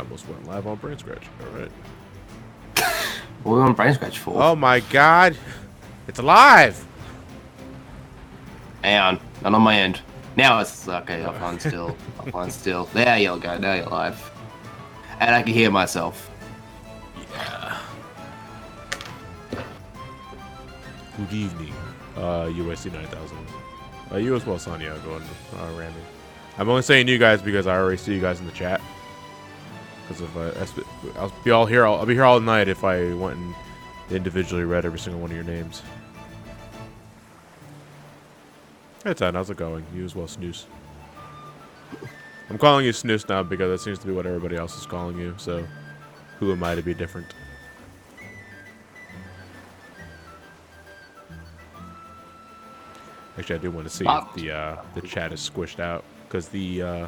almost went live on Brain Scratch. All right. What are we on Brain Scratch for? Oh my god. It's alive! Hang on. Not on my end. Now it's okay. Offline still. Offline still. There you go. Now you're live. And I can hear myself. Yeah. Good evening, USC 9000. You as well, Sonya, going Randy. I'm only saying you guys because I already see you guys in the chat. Because if I'll be here all night if I went and individually read every single one of your names. Hey, Tad, how's it going? You as well, Snooze. I'm calling you Snooze now because that seems to be what everybody else is calling you. So, who am I to be different? Actually, I do want to see if the chat is squished out because the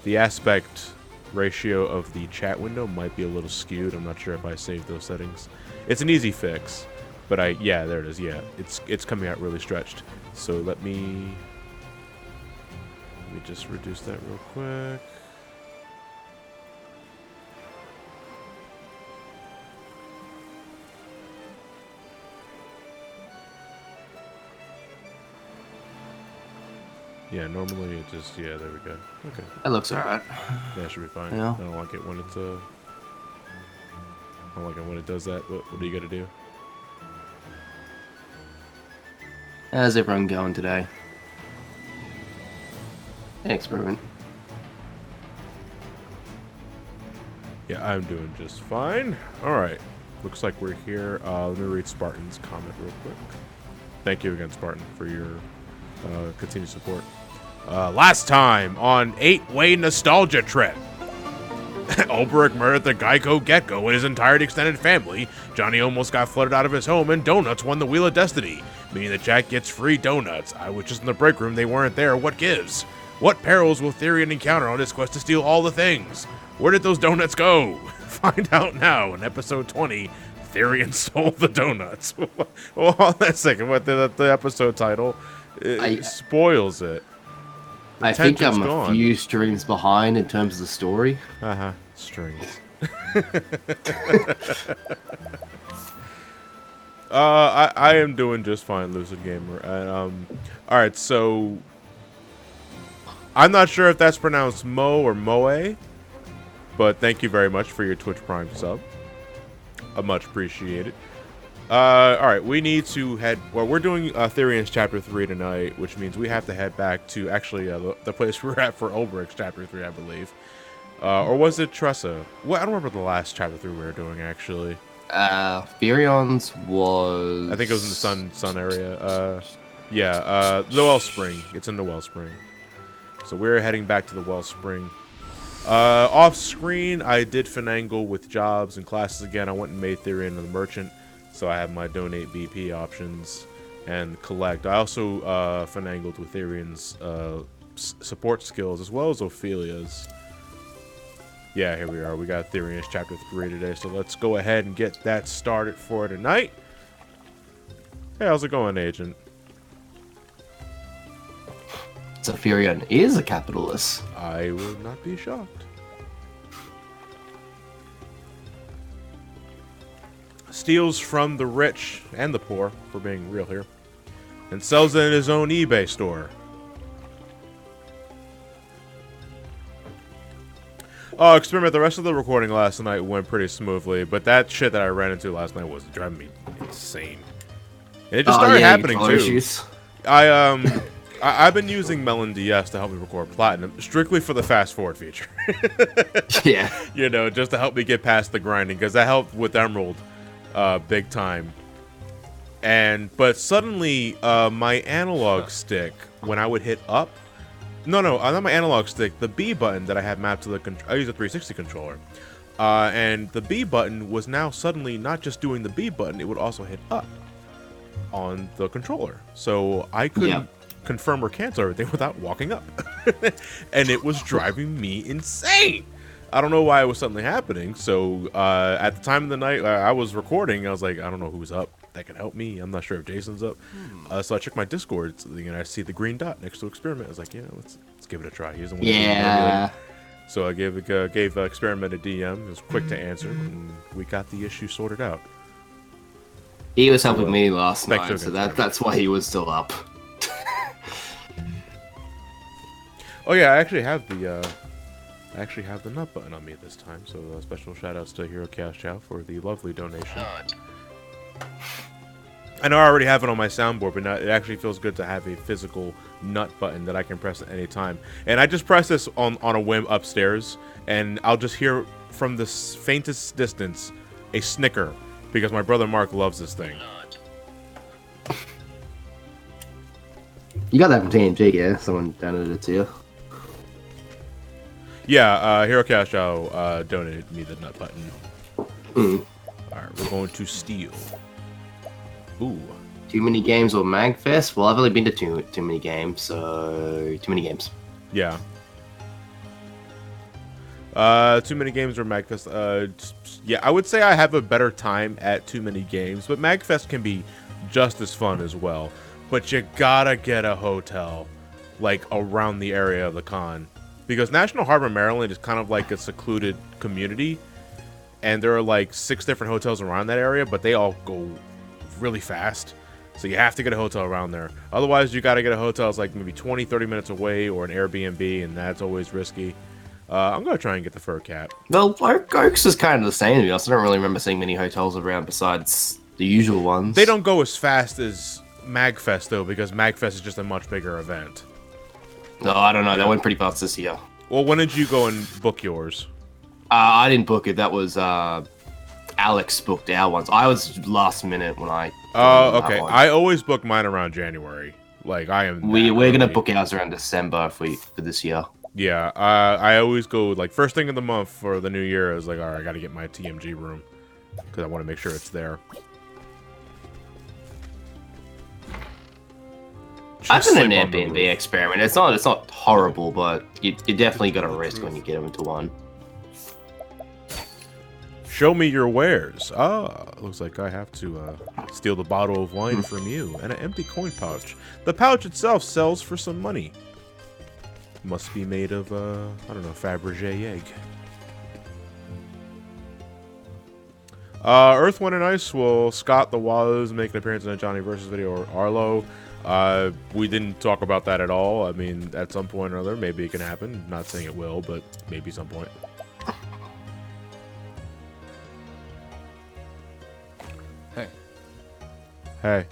aspect ratio of the chat window might be a little skewed. I'm not sure if I saved those settings. It's an easy fix, but yeah, there it is. Yeah, it's coming out really stretched. So let me just reduce that real quick. Yeah, normally it just, yeah, there we go. Okay. That looks alright. Yeah, it should be fine. Yeah. I don't like it when it's, I don't like it when it does that. What do you gotta do? How's everyone going today? Experiment. Yeah, I'm doing just fine. Alright. Looks like we're here. Let me read Spartan's comment real quick. Thank you again, Spartan, for your continued support. Last time on 8-Way Nostalgia Trip. Ulbrich murdered the Geico Gecko and his entire extended family. Johnny almost got flooded out of his home, and Donuts won the Wheel of Destiny, meaning that Jack gets free donuts. I was just in the break room, they weren't there. What gives? What perils will Therian encounter on his quest to steal all the things? Where did those donuts go? Find out now in episode 20. Therian stole the donuts. Well, hold on a second. What the episode title? It spoils it. I think I'm gone. a few streams behind in terms of the story. Strings. I am doing just fine, Lucid Gamer. All right, so I'm not sure if that's pronounced Mo or Moe, but thank you very much for your Twitch Prime sub. Much appreciated. All right, we need to head. Well, we're doing Therian's Chapter 3 tonight, which means we have to head back to actually the place we were at for Ulbrich's Chapter 3, I believe. Or was it Tressa? Well, I don't remember the last Chapter 3 we were doing actually. Therion's was. I think it was in the sun area. Yeah, the Wellspring. It's in the Wellspring. So we're heading back to the Wellspring. Off screen, I did finagle with jobs and classes again. I went and made Therian the merchant. So I have my donate BP options and collect. I also finagled with Therian's support skills as well as Ophelia's. Yeah, here we are. We got Therian's Chapter 3 today. So let's go ahead and get that started for tonight. Hey, how's it going, Agent? Therion is a capitalist. I will not be shocked. Steals from the rich and the poor, for being real here, and sells it in his own eBay store. Oh, Experiment, the rest of the recording last night went pretty smoothly, but that shit that I ran into last night was driving me insane. And it just started happening too. Issues. I've been using Melon DS to help me record Platinum, strictly for the fast forward feature. Yeah. You know, just to help me get past the grinding, because that helped with Emerald big time. But suddenly, my analog stick, when I would hit up, not my analog stick, the B button that I have mapped to the I use a 360 controller, and the B button was now suddenly not just doing the B button, it would also hit up on the controller. So I couldn't confirm or cancel everything without walking up. And it was driving me insane. I don't know why it was suddenly happening. So at the time of the night I was recording, I was like, I don't know who's up that can help me. I'm not sure if Jason's up. So I checked my Discord and I see the green dot next to Experiment. I was like, yeah, let's give it a try. He's the one So I gave Experiment a DM. It was quick to answer, and we got the issue sorted out. He was helping me last thanks night, so again, that's why he was still up. Oh yeah, I actually have the nut button on me this time. So special shout outs to Hero Chaos Chow for the lovely donation. I know I already have it on my soundboard, but it actually feels good to have a physical nut button that I can press at any time. And I just press this on a whim upstairs, and I'll just hear from the faintest distance a snicker, because my brother Mark loves this thing. You got that from TNG, yeah? Someone downloaded it to you. Yeah, Hero Cash donated me the nut button. Alright, we're going to steal. Ooh. Too many games or Magfest? Well, I've only been to too many games, so too many games. Yeah. Too many games or Magfest. Yeah, I would say I have a better time at too many games, but Magfest can be just as fun as well. But you gotta get a hotel, like, around the area of the con. Because National Harbor, Maryland is kind of like a secluded community, and there are like 6 different hotels around that area, but they all go really fast. So you have to get a hotel around there. Otherwise, you got to get a hotel that's like maybe 20, 30 minutes away, or an Airbnb, and that's always risky. I'm going to try and get the fur cat. Well, Oaks is kind of the same to me. I don't really remember seeing many hotels around besides the usual ones. They don't go as fast as Magfest, though, because Magfest is just a much bigger event. No, I don't know. That went pretty fast this year. Well, when did you go and book yours? I didn't book it. That was Alex booked our ones. I was last minute when I. Oh, okay. I always book mine around January. Like I am. We're gonna book ours around December for this year. Yeah, I always go like first thing of the month for the new year. I was like, all right, I got to get my TMG room because I want to make sure it's there. I've done an Airbnb experiment. It's not horrible, but you definitely got a risk when you get into one. Show me your wares. Ah, looks like I have to steal the bottle of wine from you and an empty coin pouch. The pouch itself sells for some money. Must be made of, I don't know, Fabergé egg. Earth, Wind, and Ice. Will Scott the Wallows make an appearance in a Johnny Versus video, or Arlo? We didn't talk about that at all. I mean, at some point or other, maybe it can happen. Not saying it will, but maybe some point. Hey. Hey.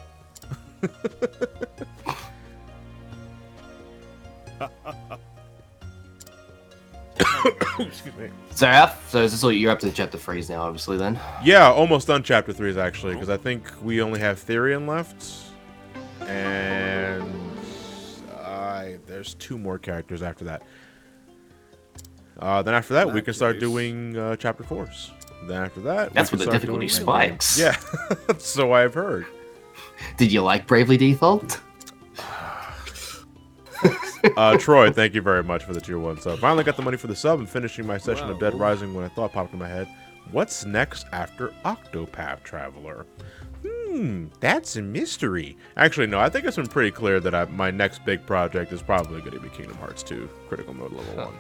Excuse me. So is this all you're up to chapter 3s now, obviously, then? Yeah, almost done chapter 3s, actually, because I think we only have Therian left. And there's 2 more characters after that. Then after that, we can start doing chapter 4s. Then after that, that's when the difficulty spikes. Yeah, so I've heard. Did you like Bravely Default? Troy, thank you very much for the tier 1 sub. Finally got the money for the sub and finishing my session of Dead Rising when a thought popped in my head. What's next after Octopath Traveler? That's a mystery. Actually, no, I think it's been pretty clear that my next big project is probably going to be Kingdom Hearts 2, Critical Mode Level 1.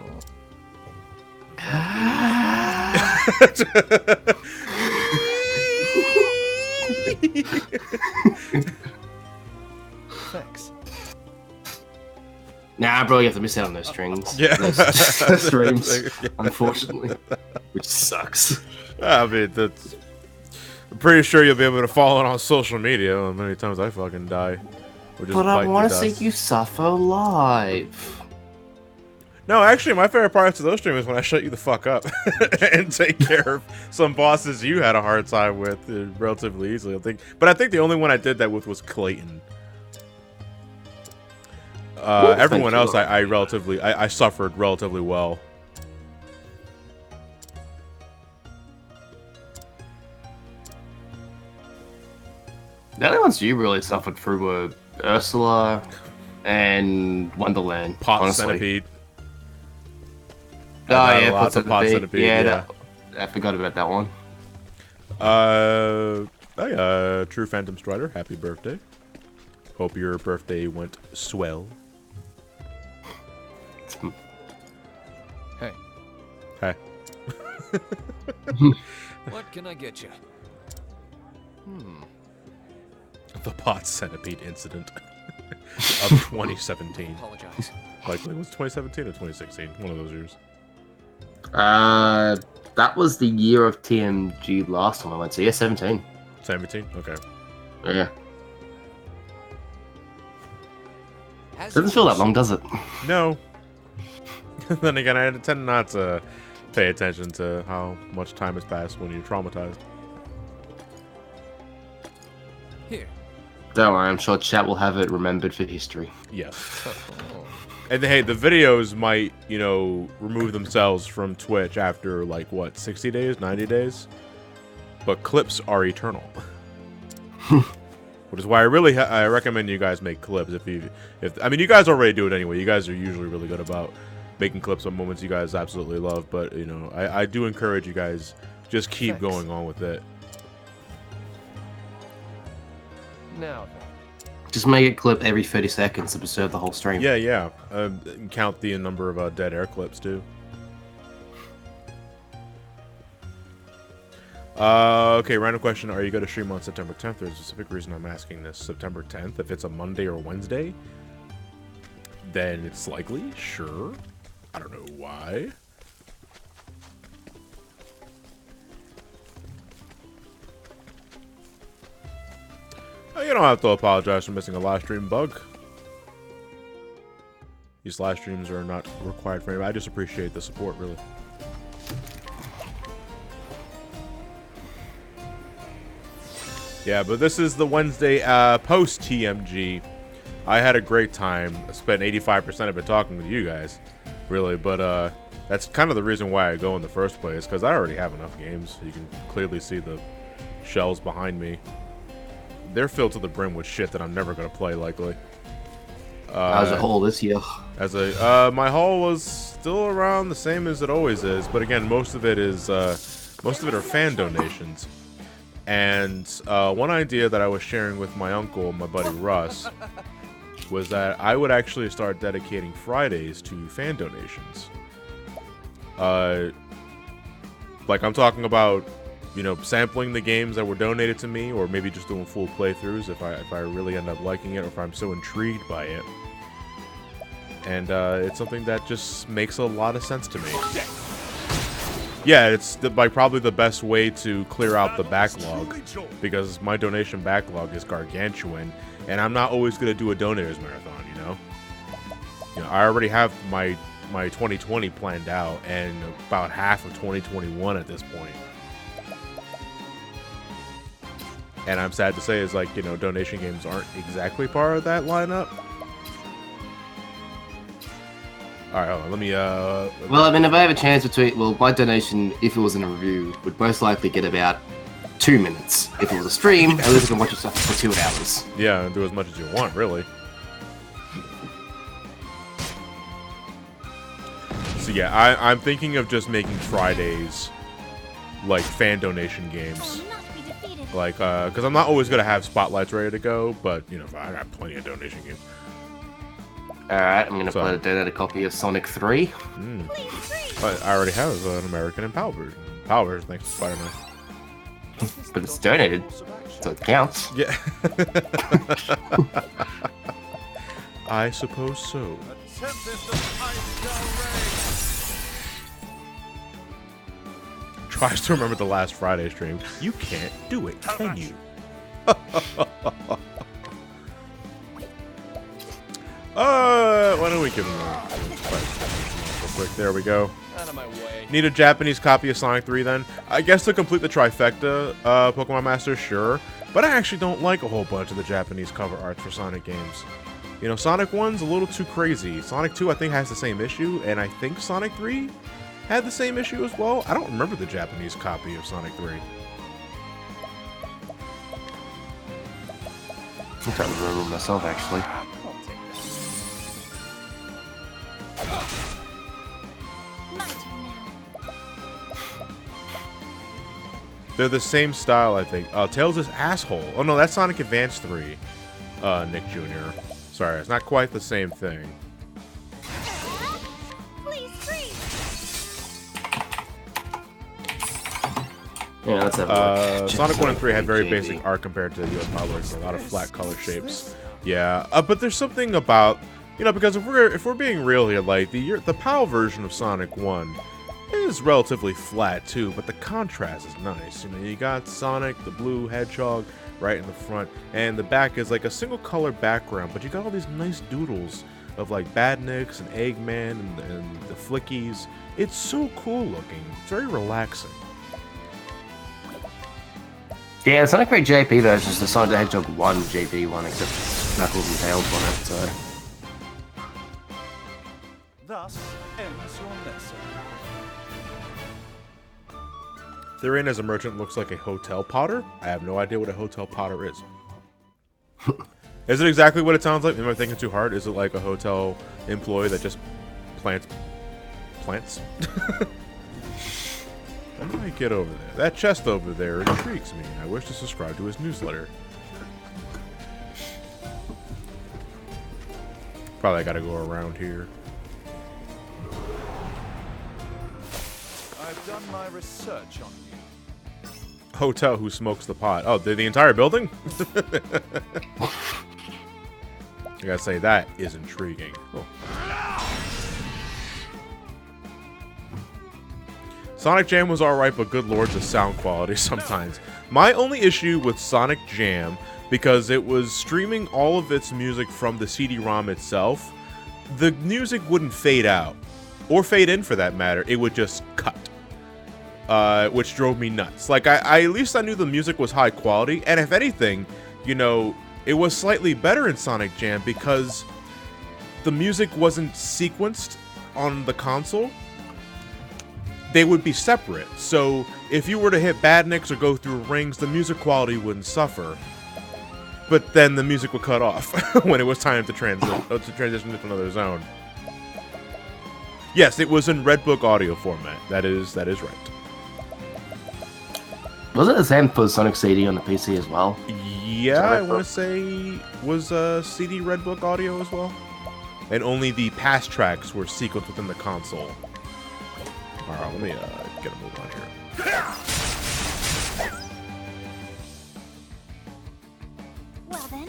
Thanks. Nah, bro, you have to miss out on those strings. Yeah. those streams, unfortunately. Which sucks. I mean, I'm pretty sure you'll be able to follow it on social media. How many times I fucking die. But I want to see you suffer live. No, actually, my favorite parts of those streams is when I shut you the fuck up and take care of some bosses you had a hard time with relatively easily. I think the only one I did that with was Clayton. Everyone else, I suffered relatively well. The only ones you really suffered through were Ursula and Wonderland. Pot Centipede. Oh yeah, Pot Centipede. Yeah. I forgot about that one. True Phantom Strider, happy birthday. Hope your birthday went swell. Hey. Hey. What can I get you? The bot centipede incident of 2017. Apologize. Likely was 2017 or 2016, one of those years. That was the year of TMG last time I went. So yeah, 17. 17? Okay. Yeah. Doesn't feel that long, does it? No. Then again, I tend not to pay attention to how much time has passed when you're traumatized. Here. Don't worry, I'm sure chat will have it remembered for history. Yes. Oh. And hey, the videos might, you know, remove themselves from Twitch after like what, 60 days, 90 days? But clips are eternal. Which is why I recommend you guys make clips if I mean, you guys already do it anyway. You guys are usually really good about making clips of moments you guys absolutely love, but you know, I do encourage you guys just keep going on with it. Now Just make a clip every 30 seconds to preserve the whole stream. Yeah, yeah. Count the number of dead air clips too. Okay, random question. Are you going to stream on September 10th? There's a specific reason I'm asking this. September 10th, if it's a Monday or Wednesday, then it's likely, sure. I don't know why. You don't have to apologize for missing a live stream bug. These live streams are not required for anybody. I just appreciate the support, really. Yeah, but this is the Wednesday post TMG. I had a great time. I spent 85% of it talking with you guys, really. But that's kind of the reason why I go in the first place, because I already have enough games. You can clearly see the shelves behind me. They're filled to the brim with shit that I'm never going to play, likely. How's the haul this year? My haul was still around the same as it always is, but again, most of it are fan donations. And one idea that I was sharing with my uncle and my buddy Russ was that I would actually start dedicating Fridays to fan donations. Like I'm talking about, you know, sampling the games that were donated to me, or maybe just doing full playthroughs if I really end up liking it, or if I'm so intrigued by it. And it's something that just makes a lot of sense to me. Yeah, it's probably the best way to clear out the backlog, because my donation backlog is gargantuan, and I'm not always going to do a donators marathon, you know? I already have my 2020 planned out, and about half of 2021 at this point. And I'm sad to say is, like, you know, donation games aren't exactly part of that lineup. Alright, hold on, let me, Well, I mean, if I have a chance between... Well, my donation, if it was in a review, would most likely get about 2 minutes. If it was a stream, at least I can watch your stuff for 2 hours. Yeah, do as much as you want, really. So yeah, I'm thinking of just making Fridays, like, fan donation games. Like, because I'm not always going to have spotlights ready to go, but, you know, I got plenty of donation games. Alright, I'm going to donate a copy of Sonic 3. But I already have an American and PAL version. PAL version, thanks to Spider-Man. But it's donated, so it counts. Yeah. I suppose so. Tries to remember the last Friday stream. You can't do it, can you? Why don't we give him a real quick? There we go. out of my way. Need a Japanese copy of Sonic 3 then? I guess to complete the trifecta, Pokemon Master, sure. But I actually don't like a whole bunch of the Japanese cover arts for Sonic games. You know, Sonic 1's a little too crazy. Sonic 2, I think, has the same issue, and I think Sonic 3 had the same issue as well. I don't remember the Japanese copy of Sonic 3. I'm trying to remember myself, actually. I'll take this. My turn now. They're the same style, I think. Tails is asshole. Oh no, that's Sonic Advance 3, Nick Jr. Sorry, it's not quite the same thing. Please freeze. Yeah, let's have a look. Sonic 1 and 3 had very JB. basic art compared to the other models. A lot of flat color shapes. Yeah, but there's something about, you know, because if we're being real here, like the PAL version of Sonic 1 is relatively flat too, but the contrast is nice. You know, you got Sonic, the blue hedgehog, right in the front, and the back is like a single color background, but you got all these nice doodles of like Badniks and Eggman and the Flickies. It's so cool looking. It's very relaxing. Yeah, the Sonic Great JP version is the Sonic the Hedgehog 1 JP one, except Knuckles and Tails on it, so... Thus ends your lesson. Therian as a merchant looks like a hotel potter. I have no idea what a hotel potter is. Is it exactly what it sounds like? Am I thinking too hard? Is it like a hotel employee that just plants? How do I get over there? That chest over there intrigues me, and I wish to subscribe to his newsletter. Probably gotta go around here. I've done my research on you. Hotel who smokes the pot. Oh, the entire building? I gotta say, that is intriguing. Oh. Sonic Jam was alright, but good lord, the sound quality sometimes. My only issue with Sonic Jam, because it was streaming all of its music from the CD-ROM itself, the music wouldn't fade out. Or fade in, for that matter. It would just cut. Which drove me nuts. Like, at least I knew the music was high quality, and if anything, you know, it was slightly better in Sonic Jam because the music wasn't sequenced on the console. They would be separate. So if you were to hit Badniks or go through rings, the music quality wouldn't suffer. But then the music would cut off when it was time to transition into another zone. Yes, it was in Red Book audio format. That is right. Was it the same for Sonic CD on the PC as well? Yeah, I want to say was CD Red Book audio as well. And only the past tracks were sequenced within the console. Alright, let me get a move on here. Well then.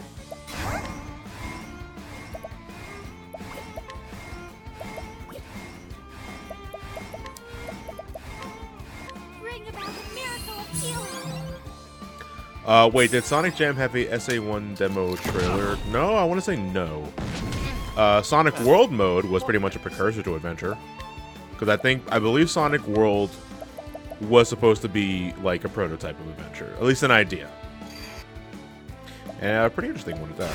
Bring about the miracle of healing. Wait, did Sonic Jam have a SA1 demo trailer? No, I want to say no. Sonic World mode was pretty much a precursor to Adventure. Because I believe Sonic World was supposed to be like a prototype of Adventure. At least an idea. And a pretty interesting one at that.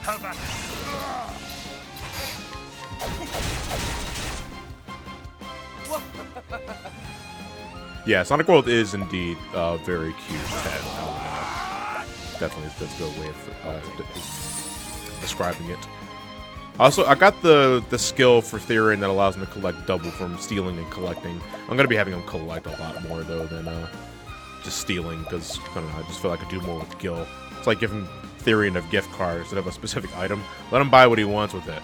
How about Yeah, Sonic World is indeed a very cute pet. Definitely, that's a good way of describing it. Also, I got the skill for Therian that allows him to collect double from stealing and collecting. I'm gonna be having him collect a lot more though than just stealing, because I don't know. I just feel like I could do more with Gil. It's like giving Therian a gift card instead of a specific item. Let him buy what he wants with it.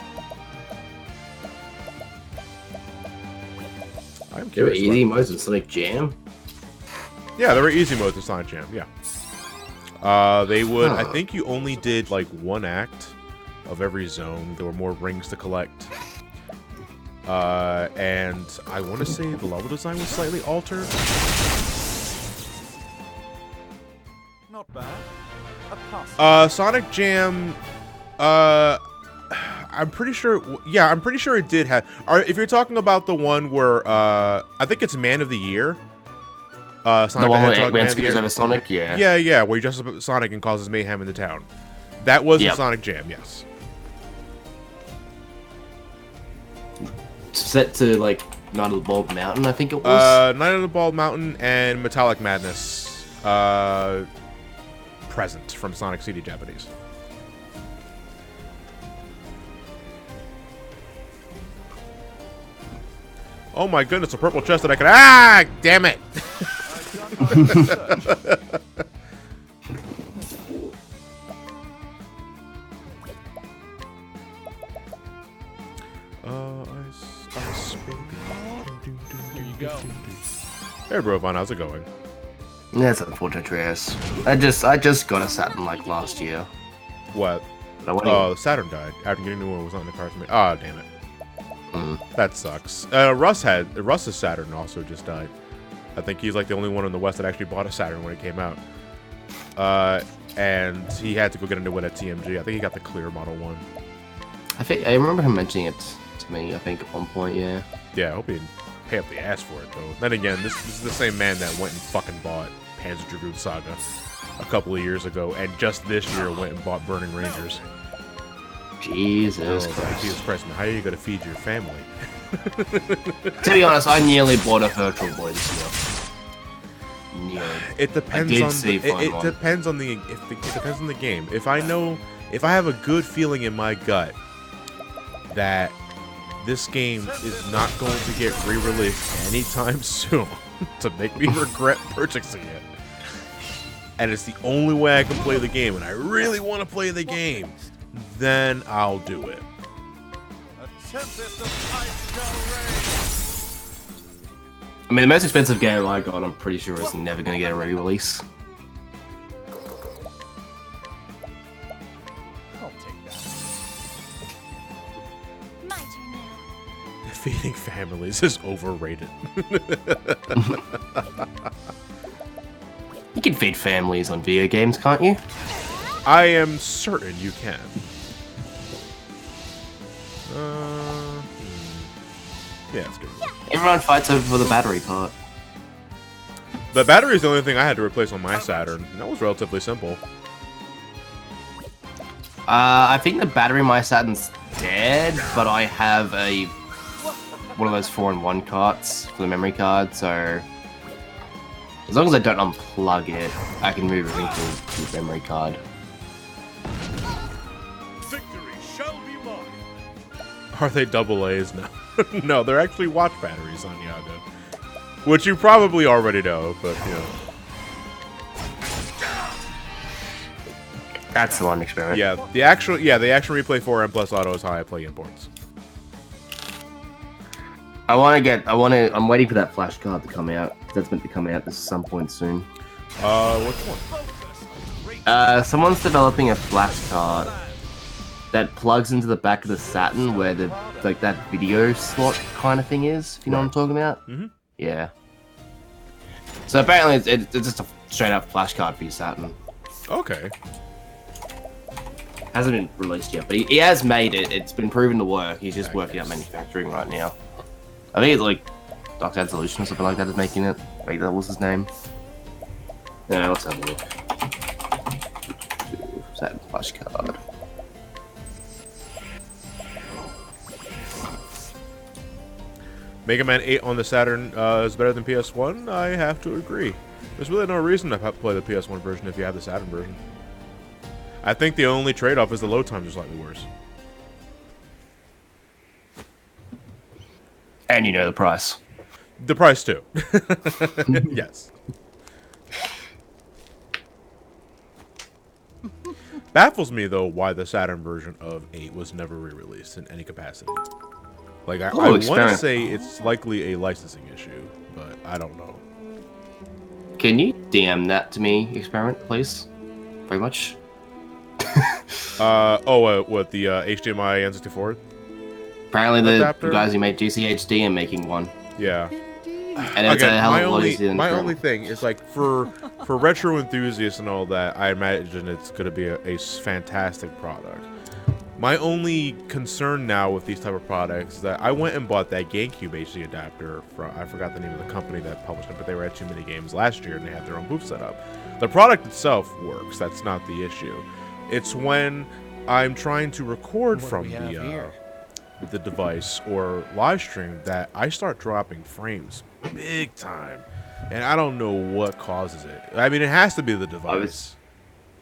I'm There were curious. easy modes in Sonic Jam? Yeah, there were easy modes in Sonic Jam. Yeah. They would. I think you only did like one act of every zone. There were more rings to collect. And I want to say the level design was slightly altered. not bad? A pass. Sonic Jam. I'm pretty sure. Yeah, I'm pretty sure it did have. If you're talking about the one where I think it's Man of the Year. Sonic The one where Hedgehog, Eggman Man of the scares Year. over Sonic? Yeah. Yeah, where he dresses up as Sonic and causes mayhem in the town. That was in Sonic Jam, yes. Set to, like, Night of the Bald Mountain, I think it was? Night of the Bald Mountain and Metallic Madness. Present from Sonic CD Japanese. Oh my goodness, a purple chest that I could. Ah, damn it! go. Hey, Brovon, how's it going? That's unfortunate, Trias. I just got a Saturn like last year. What? But I went Oh, Saturn died. After getting a new one was not in the cards for me. Ah, damn it. Mm. That sucks. Russ's Saturn also just died. I think he's like the only one in the West that actually bought a Saturn when it came out. And he had to go get a new one at TMG. I think he got the clear model one. I remember him mentioning it to me. I think at one point, yeah. Yeah, I hope he didn't pay up the ass for it though. Then again, this is the same man that went and fucking bought Panzer Dragoon Saga a couple of years ago, and just this year went and bought Burning Rangers. Jesus Oh, Christ. Jesus Christ, man, how are you gonna feed your family? To be honest, I nearly bought a Virtual Boy this year. Nearly. It depends did on see the, Fun it One. depends on the it depends on the game. If I have a good feeling in my gut that this game is not going to get re-released anytime soon to make me regret purchasing it, and it's the only way I can play the game, and I really want to play the game, then I'll do it. A tempest of ice shall rage. I mean, the most expensive game I got, I'm pretty sure is never going to get a re-release. I'll take that. My turn now. Feeding families is overrated. You can feed families on video games, can't you? I am certain you can. Yeah, it's good. Everyone fights over the battery part. The battery is the only thing I had to replace on my Saturn. And that was relatively simple. I think the battery in my Saturn's dead, but I have one of those 4-in-1 carts for the memory card, so as long as I don't unplug it, I can move everything to the memory card. Victory shall be mine. Are they double A's? No. No, they're actually watch batteries on Yaga. Which you probably already know, but you know. That's the one experiment. Yeah, the action replay 4M plus auto is how I play imports. I'm waiting for that flash card to come out. That's meant to come out at some point soon. Which one? Someone's developing a flash card that plugs into the back of the Saturn where the that video slot kind of thing is, if you know what I'm talking about. Mm-hmm. Yeah. So apparently it's just a straight up flash card for your Saturn. Okay. Hasn't been released yet, but he has made it. It's been proven to work. He's just working out manufacturing right now. I think it's like Dr. Solution or something like that is making it. Like that was his name. Yeah, let's have a look. Saturn flash card. Mega Man 8 on the Saturn is better than PS1? I have to agree. There's really no reason to play the PS1 version if you have the Saturn version. I think the only trade-off is the load times are slightly worse. And you know the price. The price too. Yes. Baffles me though why the Saturn version of 8 was never re-released in any capacity. Like I want to say it's likely a licensing issue, but I don't know. Can you DM that to me, Experiment, please? Very much. What the HDMI N64? Apparently the Adapter? guys who made GCHD are making one. Yeah. And it's a hell of a lot easier than my Chrome. only thing is like for retro enthusiasts and all that, I imagine it's going to be a fantastic product. My only concern now with these type of products is that I went and bought that GameCube HD adapter from, I forgot the name of the company that published it, but they were at Too Many Games last year and they had their own booth set up. The product itself works, that's not the issue. It's when I'm trying to record from the device or live stream that I start dropping frames big time. And I don't know what causes it. I mean, it has to be the device.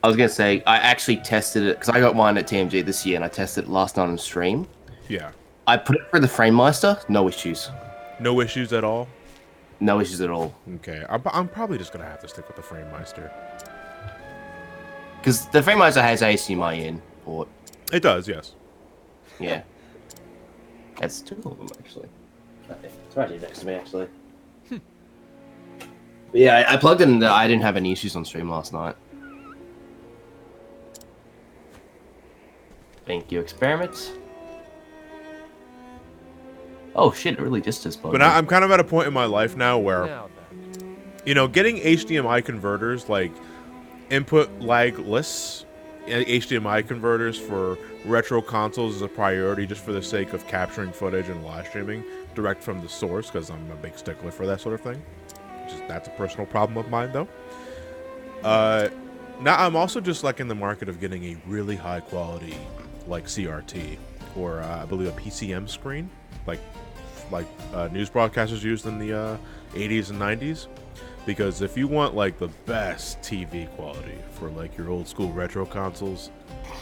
I was gonna say, I actually tested it because I got mine at TMG this year, and I tested it last night on stream. Yeah. I put it through the FrameMeister, no issues. No issues at all? No issues at all. Okay, I'm probably just gonna have to stick with the FrameMeister. Because the FrameMeister has HDMI in port. It does, yes. Yeah. That's two of them, actually. It's right here next to me, actually. Yeah, I plugged in. I didn't have any issues on stream last night. Thank you, experiment. Oh shit! It really just is plugged. But I'm kind of at a point in my life now where, Now then. you know, getting HDMI converters, like input lagless HDMI converters for retro consoles is a priority just for the sake of capturing footage and live streaming direct from the source, because I'm a big stickler for that sort of thing. That's a personal problem of mine, though. Now I'm also just like in the market of getting a really high quality, like CRT, or I believe a PCM screen, like news broadcasters used in the 80s and 90s. Because if you want like the best TV quality for like your old school retro consoles,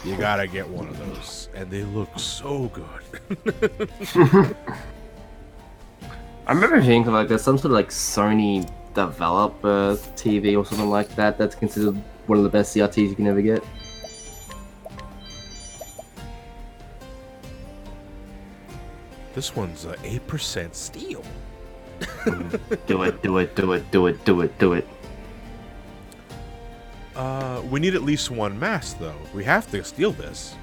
you gotta get one of those, and they look so good. I remember thinking like there's some sort of like Sony developer TV or something like that that's considered one of the best CRTs you can ever get. This one's 8% steel. Do it, do it, do it, do it, do it, do it. We need at least one mask, though. We have to steal this.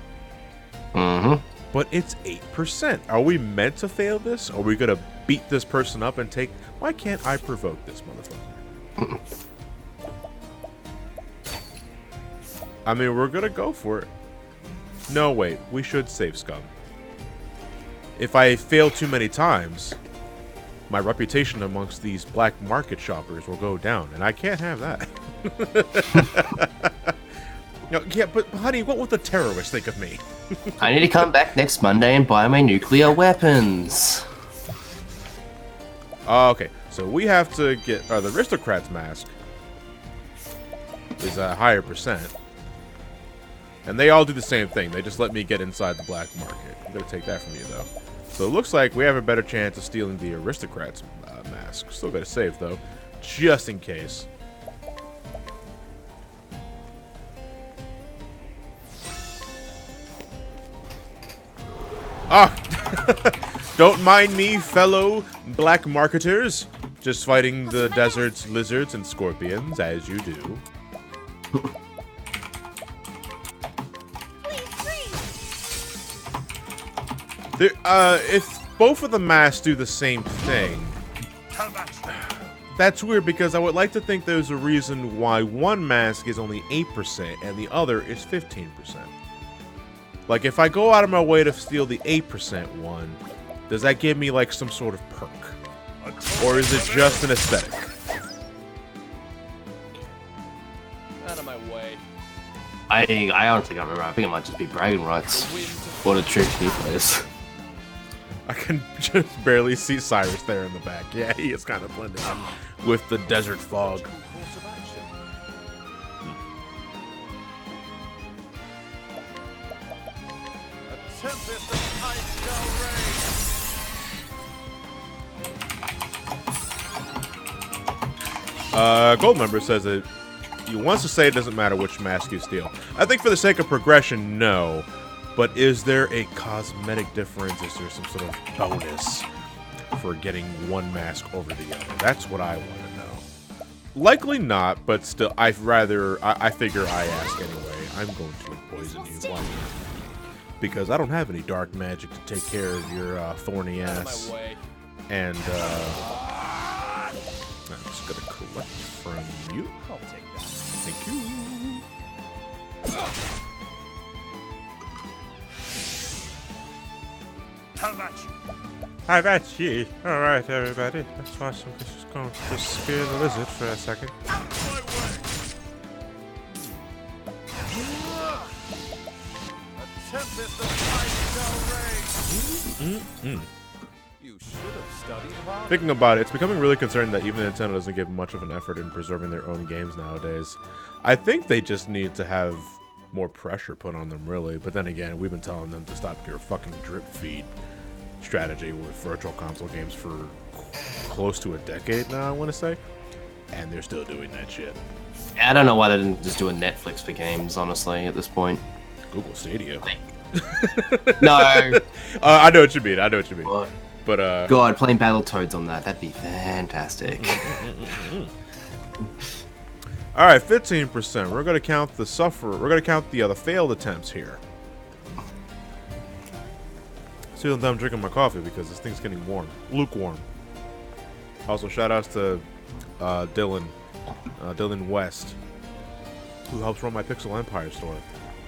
Mm-hmm. But it's 8%. Are we meant to fail this? Are we gonna beat this person up and take... Why can't I provoke this motherfucker? I mean, we're gonna go for it. No, wait. We should save scum. If I fail too many times, my reputation amongst these black market shoppers will go down, and I can't have that. No, yeah, but honey, what would the terrorists think of me? I need to come back next Monday and buy my nuclear weapons. Okay, so we have to get the aristocrat's mask is a higher percent, and they all do the same thing. They just let me get inside the black market. I'm gonna take that from you though. So it looks like we have a better chance of stealing the aristocrat's mask. Still gotta save though, just in case. Ah! Don't mind me, fellow black marketers. Just fighting the desert's lizards and scorpions, as you do. If both of the masks do the same thing, that's weird, because I would like to think there's a reason why one mask is only 8% and the other is 15%. Like, if I go out of my way to steal the 8% one, does that give me, like, some sort of perk? Or is it just an aesthetic? Out of my way. I honestly can't remember. I think it might just be bragging rights. What a trick he plays. I can just barely see Cyrus there in the back. Yeah, he is kind of blending in with the desert fog. Tempest of ice shall rain. Gold member says that he wants to say it doesn't matter which mask you steal. I think for the sake of progression, no. But is there a cosmetic difference? Is there some sort of bonus for getting one mask over the other? That's what I want to know. Likely not, but still, I figure I ask anyway. I'm going to poison you. Why not? Because I don't have any dark magic to take care of your thorny ass. And I'm just gonna collect from you. I'll take that. Thank you. How about you? Hi, that's ye. Alright, everybody. That's why I'm just going to spear the lizard for a second. Out my way! A tempest of ice shall rain. You should have studied hard. Thinking about it, it's becoming really concerning that even Nintendo doesn't give much of an effort in preserving their own games nowadays. I think they just need to have more pressure put on them, really. But then again, we've been telling them to stop your fucking drip feed strategy with virtual console games for close to a decade now, I want to say. And they're still doing that shit. I don't know why they didn't just do a Netflix for games, honestly, at this point. Google Stadia. No. I know what you mean. I know what you mean. What? But God, playing Battletoads on that, that'd be fantastic. All right, 15%. We're gonna count the suffer. We're gonna count the failed attempts here. See, I'm drinking my coffee because this thing's getting warm, lukewarm. Also, shout outs to Dylan West, who helps run my Pixel Empire store,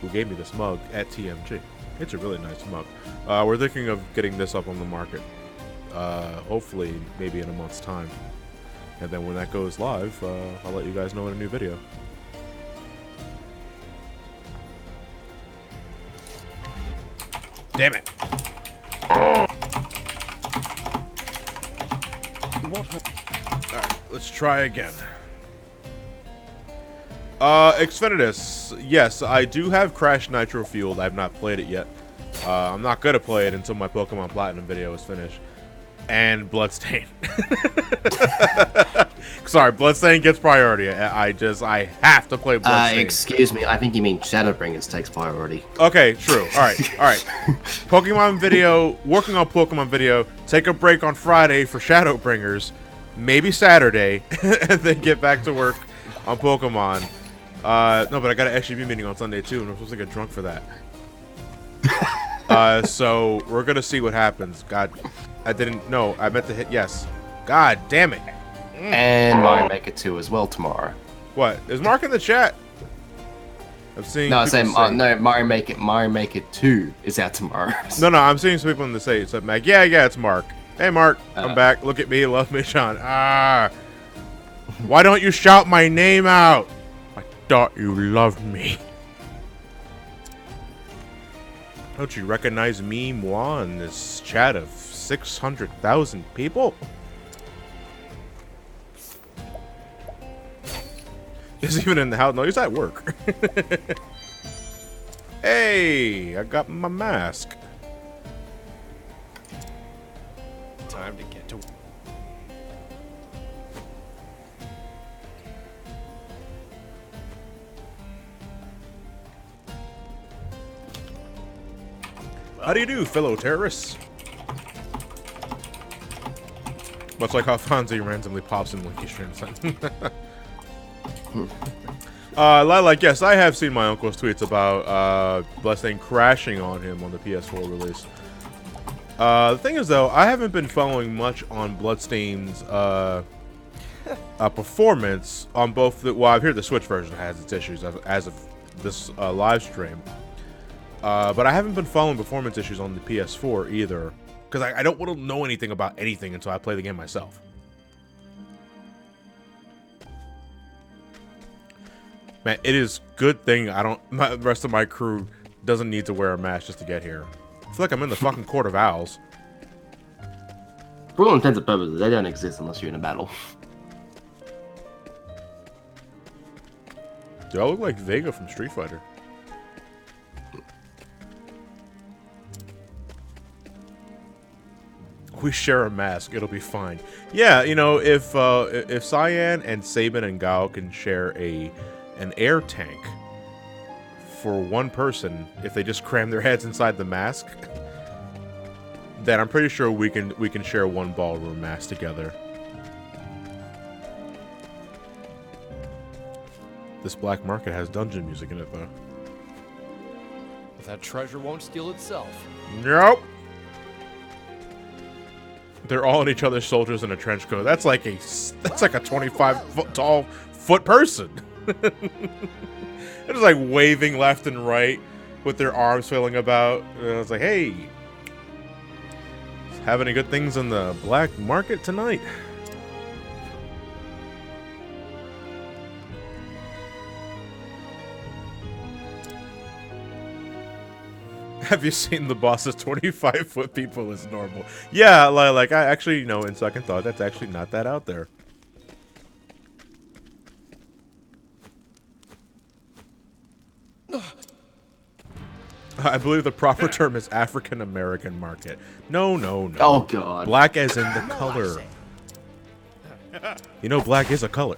who gave me this mug at TMG. It's a really nice mug. We're thinking of getting this up on the market, hopefully maybe in a month's time. And then when that goes live, I'll let you guys know in a new video. Damn it. Alright, let's try again. Xfinidus. Yes, I do have Crash Nitro Fueled. I've not played it yet. I'm not gonna play it until my Pokemon Platinum video is finished. And Bloodstain. Sorry, Bloodstain gets priority. I have to play Bloodstain. Excuse me, I think you mean Shadowbringers takes priority. Okay, true. Alright. Pokemon video, working on Pokemon video, take a break on Friday for Shadowbringers, maybe Saturday, and then get back to work on Pokemon. No, but I got an SGB meeting on Sunday too, and I'm supposed to get drunk for that. So we're gonna see what happens. God, I didn't know. I meant to hit yes. God damn it. And Mario Maker 2 as well tomorrow. What? Is Mark in the chat? I'm seeing. No, I say people no. Mario Maker 2 is out tomorrow. No, I'm seeing some people in the say it's Mac. Yeah, it's Mark. Hey, Mark, I'm back. Look at me, love me, Sean. Why don't you shout my name out? I thought you loved me. Don't you recognize me, moi, in this chat of 600,000 people? He's even in the house. No, he's at work. Hey, I got my mask. Time to get to. How do you do, fellow terrorists? Much like how Fonzie randomly pops in Linky streams. Lilac, yes, I have seen my uncle's tweets about Bloodstain crashing on him on the PS4 release. The thing is, though, I haven't been following much on Bloodstain's performance on both the... Well, I've heard the Switch version has its issues as of this live stream. But I haven't been following performance issues on the PS4 either, because I don't want to know anything about anything until I play the game myself. Man, it is good thing the rest of my crew doesn't need to wear a mask just to get here. I feel like I'm in the fucking Court of Owls. For all intents and purposes, they don't exist unless you're in a battle. Do I look like Vega from Street Fighter? We share a mask, it'll be fine. Yeah, you know, if Cyan and Sabin and Gao can share an air tank for one person, if they just cram their heads inside the mask, then I'm pretty sure we can share one ballroom mask together. This black market has dungeon music in it, though. If that treasure won't steal itself. Nope. They're all in each other's soldiers in a trench coat. That's like a 25-foot tall person. They're just like waving left and right with their arms flailing about. And I was like, hey, have any good things in the black market tonight? Have you seen the boss's 25-foot people is normal? Yeah, like I actually, you know, in second thought, that's actually not that out there. I believe the proper term is African American market. No. Oh god. Black as in the color. You know, black is a color.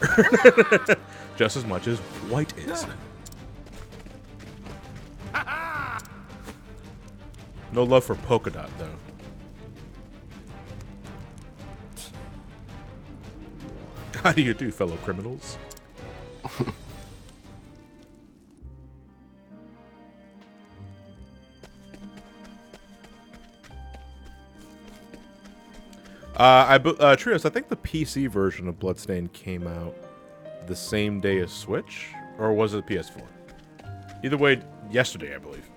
Just as much as white is. No love for polka dot, though. How do you do, fellow criminals? Trios, I think the PC version of Bloodstained came out the same day as Switch, or was it PS4? Either way, yesterday, I believe.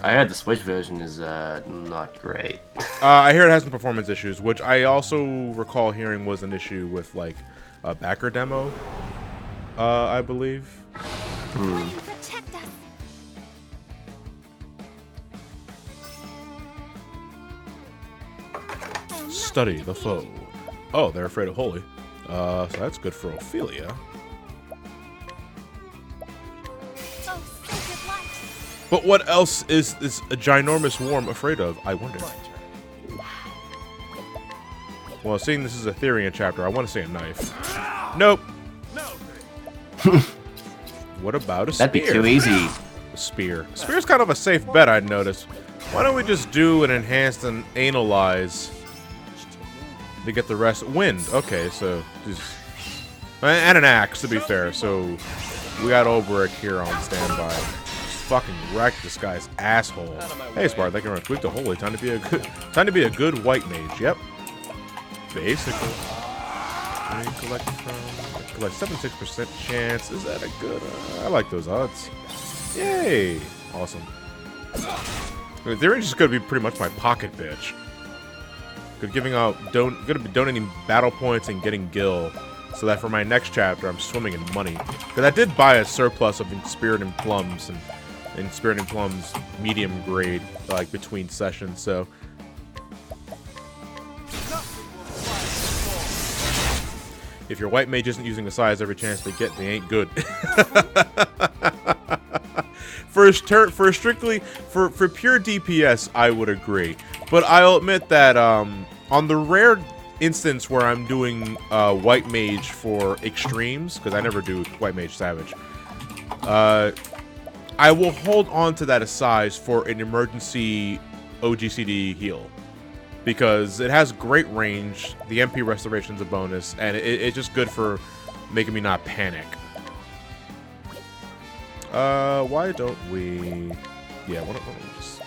I heard the Switch version is not great. I hear it has some performance issues, which I also recall hearing was an issue with like a backer demo. I believe. Protect us. Study the foe. Oh, they're afraid of Holy. So that's good for Ophelia. Oh, sacred light. But what else is a ginormous worm afraid of, I wonder? Well, seeing this is a Therian chapter, I want to say a knife. Nope. No. What about a spear? That'd be too easy. A spear. Spear's kind of a safe bet, I'd notice. Why don't we just do an enhanced and analyze to get the rest? Wind. Okay, so just and an axe to be fair. So we got Obrick here on standby. Fucking wreck this guy's asshole. Hey, Spart, that can run tweak to Holy. Time to be a good white mage. Yep. Basically. Collect 76% chance. Is that a good? I like those odds. Yay! Awesome. They're just gonna be pretty much my pocket bitch. Gonna be donating battle points and getting gil, so that for my next chapter I'm swimming in money. Because I did buy a surplus of Spirit and Plums and Spirit and Plums medium grade like between sessions. So if your white mage isn't using a size every chance they get, they ain't good. For pure DPS, I would agree. But I'll admit that on the rare instance where I'm doing white mage for extremes, because I never do white mage savage, I will hold on to that size for an emergency OGCD heal. Because it has great range, the MP restoration's a bonus, and it's just good for making me not panic. Why don't we... Yeah, why don't we just...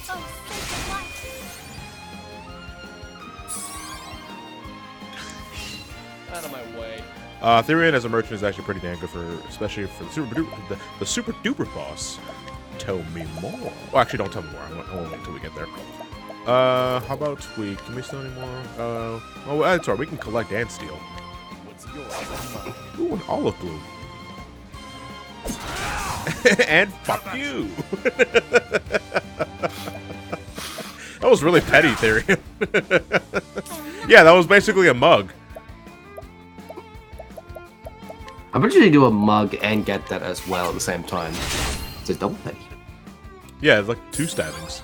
Oh, sacred light. Out of my way. Therian as a merchant is actually pretty damn good for, especially for the super duper boss. Tell me more. Well, actually, don't tell me more. I won't wait until we get there. How about can we steal any more? Oh, that's alright. We can collect and steal. What's yours? Ooh, an olive bloom. And fuck you. That was really petty, Therian. Yeah, that was basically a mug. I bet you do a mug and get that as well at the same time. It's a double petty. Yeah, it's like 2 stabbings.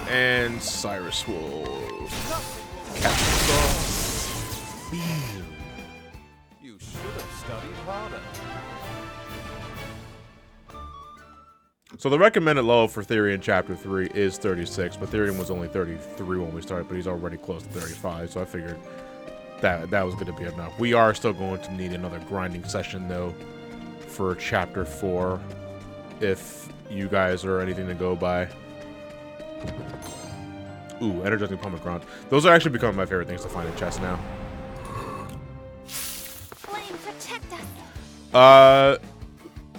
And Cyrus will catch this off. You should have studied harder. So the recommended level for Therian Chapter 3 is 36, but Therian was only 33 when we started, but he's already close to 35, so I figured that was going to be enough. We are still going to need another grinding session, though, for Chapter 4, if you guys are anything to go by. Ooh, energizing pomegranate. Those are actually becoming my favorite things to find in chests now. Flame, protect us.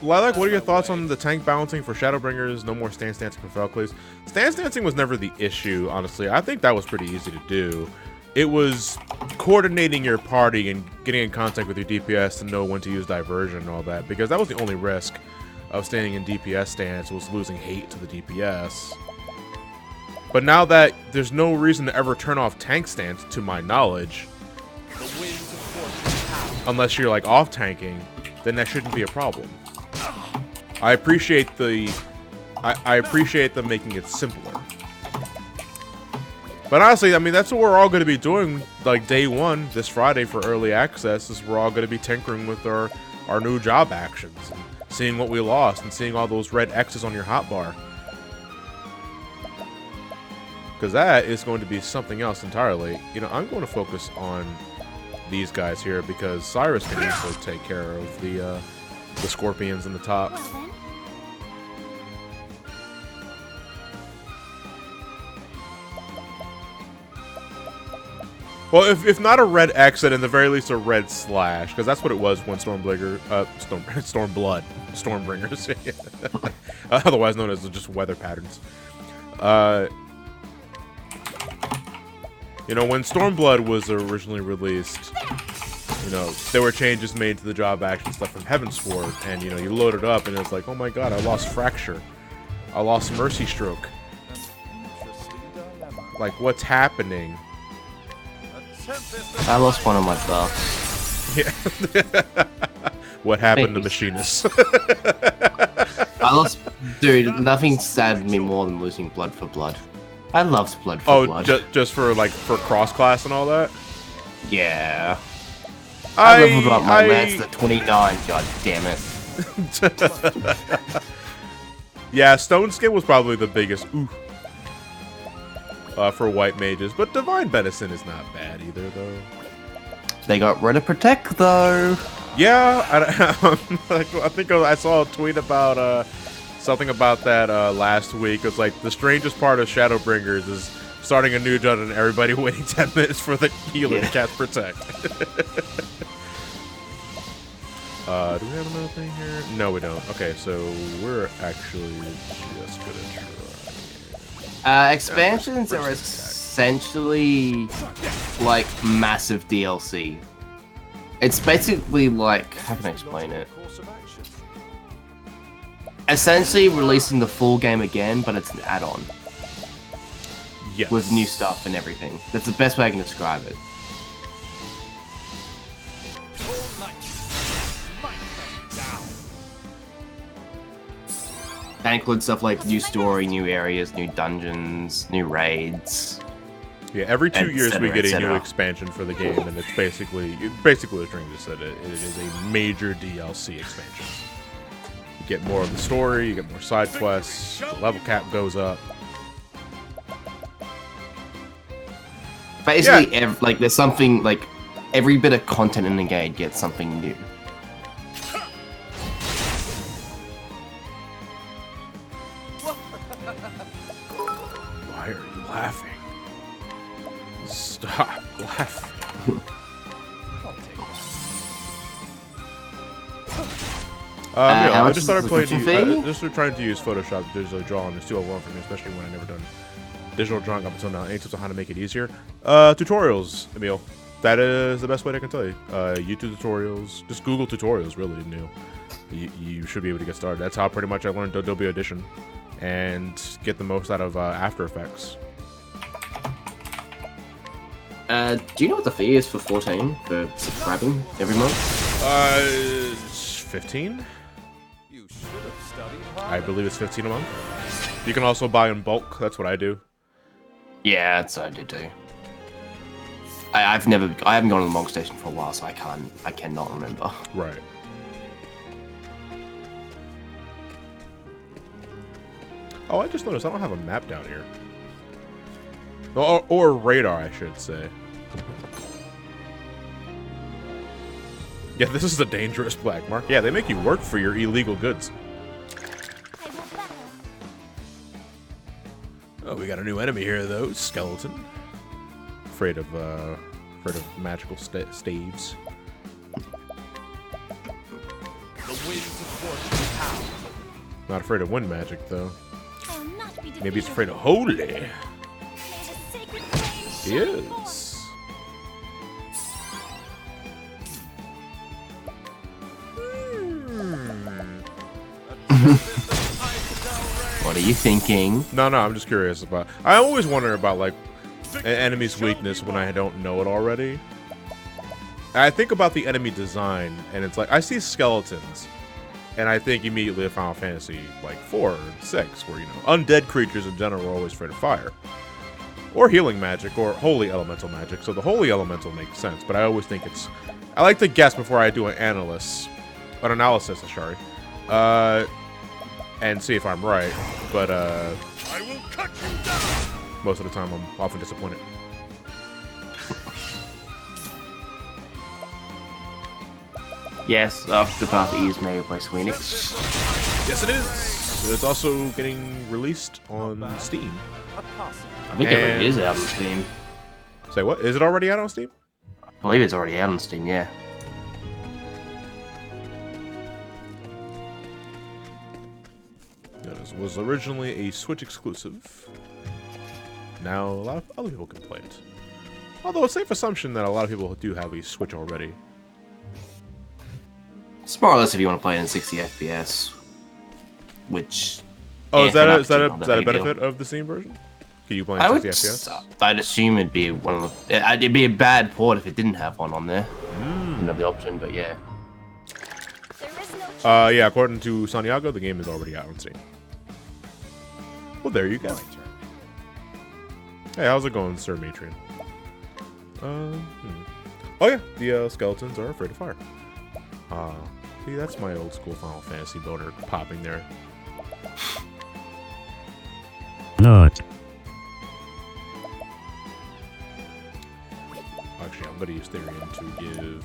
Lilac, what are your thoughts on the tank balancing for Shadowbringers? No more stance dancing for Felclays. Stance dancing was never the issue, honestly. I think that was pretty easy to do. It was coordinating your party and getting in contact with your DPS to know when to use diversion and all that, because that was the only risk of standing in DPS stance was losing hate to the DPS. But now that there's no reason to ever turn off tank stance, to my knowledge, unless you're like off tanking, then that shouldn't be a problem. I appreciate I appreciate them making it simpler. But honestly, I mean, that's what we're all going to be doing, like, day 1, this Friday for early access, is we're all going to be tinkering with our new job actions, and seeing what we lost, and seeing all those red X's on your hotbar. because that is going to be something else entirely. You know, I'm going to focus on these guys here because Cyrus can easily take care of the scorpions in the top. Well then. Well, if not a red X, then in the very least a red slash, because that's what it was when Stormblood, Stormbringers, otherwise known as just weather patterns. You know, when Stormblood was originally released, you know, there were changes made to the job action stuff from Heavensward, and you know, you load it up, and it's like, oh my god, I lost Fracture, I lost Mercy Stroke. Like, what's happening? I lost one of my buffs. Yeah. What happened to Machinist? I lost... Dude, nothing saddened me more than losing Blood for Blood. I loved Blood for Blood. Just for, like, for cross-class and all that? Yeah. I leveled up my lance to 29, god damn it. Yeah, Stone Skin was probably the biggest ooh for white mages, but Divine Benison is not bad either, though. They got rid of Protect, though. Yeah, I think I saw a tweet about something about that last week. It's like the strangest part of Shadowbringers is starting a new dungeon and everybody waiting 10 minutes for the healer to cast Protect. Do we have another thing here? No, we don't. Okay, so we're actually just gonna try. Expansions are essentially like massive DLC. It's basically like, how can I explain it? Essentially releasing the full game again, but it's an add-on. Yes. With new stuff and everything. That's the best way I can describe it. That includes stuff like new story, new areas, new dungeons, new raids. Yeah, every 2 years we get a new etc. expansion for the game, and it's basically as String just said, it is a major DLC expansion. You get more of the story, you get more side quests, the level cap goes up. Basically, like there's something like every bit of content in the game gets something new. Why are you laughing? Stop laughing. Yeah, I just started playing. Just trying to use Photoshop to digitally draw, and it's too overwhelming for me, especially when I've never done digital drawing up until now. Any tips on how to make it easier? Tutorials, Emil. That is the best way I can tell you. YouTube tutorials. Just Google tutorials, really, Emil. You should be able to get started. That's how pretty much I learned Adobe Audition and get the most out of After Effects. Do you know what the fee is for 14 for subscribing every month? 15. You should have studied hard. I believe it's 15 a month. You can also buy in bulk. That's what I do. Yeah, that's what I did too. I haven't gone to the Monk Station for a while, so I cannot remember. Right. Oh, I just noticed I don't have a map down here. Or radar, I should say. Yeah, this is a dangerous black market. Yeah, they make you work for your illegal goods. I will battle. Oh, we got a new enemy here, though. Skeleton. Afraid of magical staves. The winds of fortune howl. Not afraid of wind magic, though. I will not be defeated. Maybe it's afraid of holy. May the sacred flame He shine forth. is. What are you thinking? No, I'm just curious about. I always wonder about like an enemy's weakness when I don't know it already. I think about the enemy design, and it's like I see skeletons, and I think immediately of Final Fantasy like 4 or 6, where you know undead creatures in general are always afraid of fire, or healing magic, or holy elemental magic. So the holy elemental makes sense, but I always think it's. I like to guess before I do an analysis, sorry. And see if I'm right, but I will cut you down. Most of the time, I'm often disappointed. Yes, Octopath is made by Squeenix. Yes, it is. It's also getting released on Steam. I think it already is out on Steam. Say what? Is it already out on Steam? I believe it's already out on Steam, yeah. It was originally a Switch exclusive. Now a lot of other people can play it. Although it's a safe assumption that a lot of people do have a Switch already. It's more or less if you want to play it in 60 FPS, which. Oh, yeah, is that not a big deal. benefit of the Steam version? Can you play I in would, 60 FPS? I'd assume it'd be one of the. It'd be a bad port if it didn't have one on there. Didn't have the option, but yeah. There is no choice. Yeah, according to Santiago, the game is already out on Steam. Well, there you go. Hey, how's it going, Sir Matron? Oh yeah, the skeletons are afraid of fire. See, that's my old school Final Fantasy builder popping there. Not. Actually, I'm gonna use Therian to give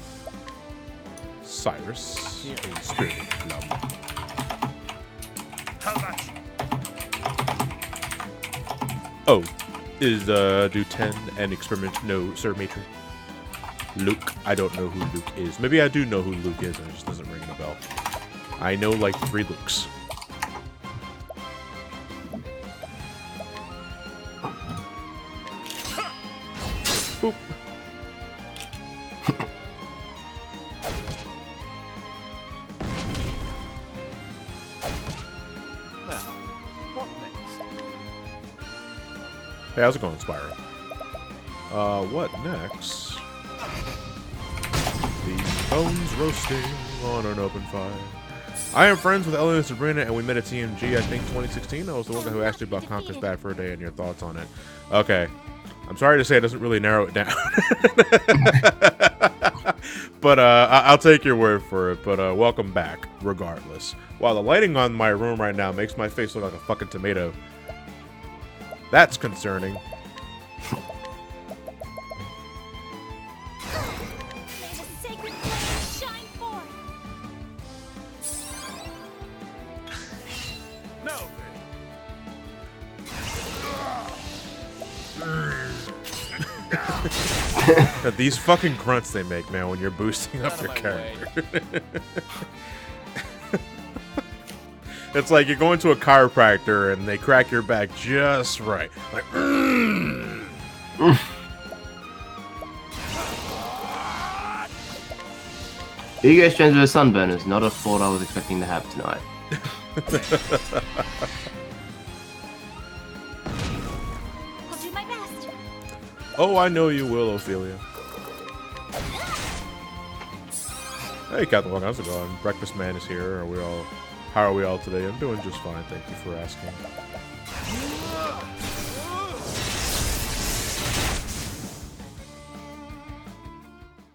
Cyrus a spirit club. Oh, is do 10 and experiment? No, Sir Matron. Luke, I don't know who Luke is. Maybe I do know who Luke is, and it just doesn't ring a bell. I know like 3 Lukes. Boop. Now, what next? Hey, how's it going, Spyro? What next? These bones roasting on an open fire. I am friends with Ellie and Sabrina, and we met at TMG, I think, 2016. I was the one guy who asked you about Conker's Bad Fur Day and your thoughts on it. Okay. I'm sorry to say it doesn't really narrow it down. But I'll take your word for it. But welcome back, regardless. Wow, the lighting on my room right now makes my face look like a fucking tomato. That's concerning. May the sacred flame shine forth. No, These fucking grunts they make, man, when you're boosting up Out your of my way. character. It's like you're going to a chiropractor and they crack your back just right. Like, You guys changed with sunburn is not a thought I was expecting to have tonight. I'll do my best. Oh, I know you will, Ophelia. Hey, Captain Long, how's it going? Breakfast Man is here. How are we all today? I'm doing just fine, thank you for asking.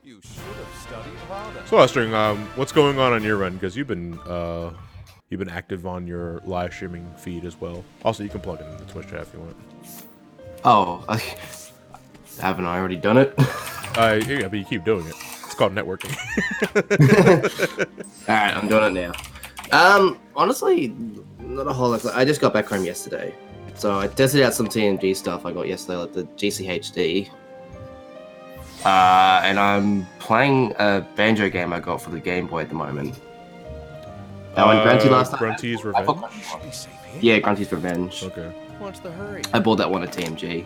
you should have studied harder. So, Estring, what's going on your end? Because you've been active on your live streaming feed as well. Also, you can plug it in the Twitch chat if you want. Oh, haven't I already done it? Yeah, but you keep doing it. It's called networking. Alright, I'm doing it now. Honestly, not a whole lot. I just got back home yesterday. So I tested out some TMG stuff I got yesterday, like the GCHD. And I'm playing a banjo game I got for the Game Boy at the moment. That one, Grunty last time. Grunty's I bought Revenge? that one. Be safe here. Yeah, Grunty's Revenge. Okay. What's the hurry? I bought that one at TMG.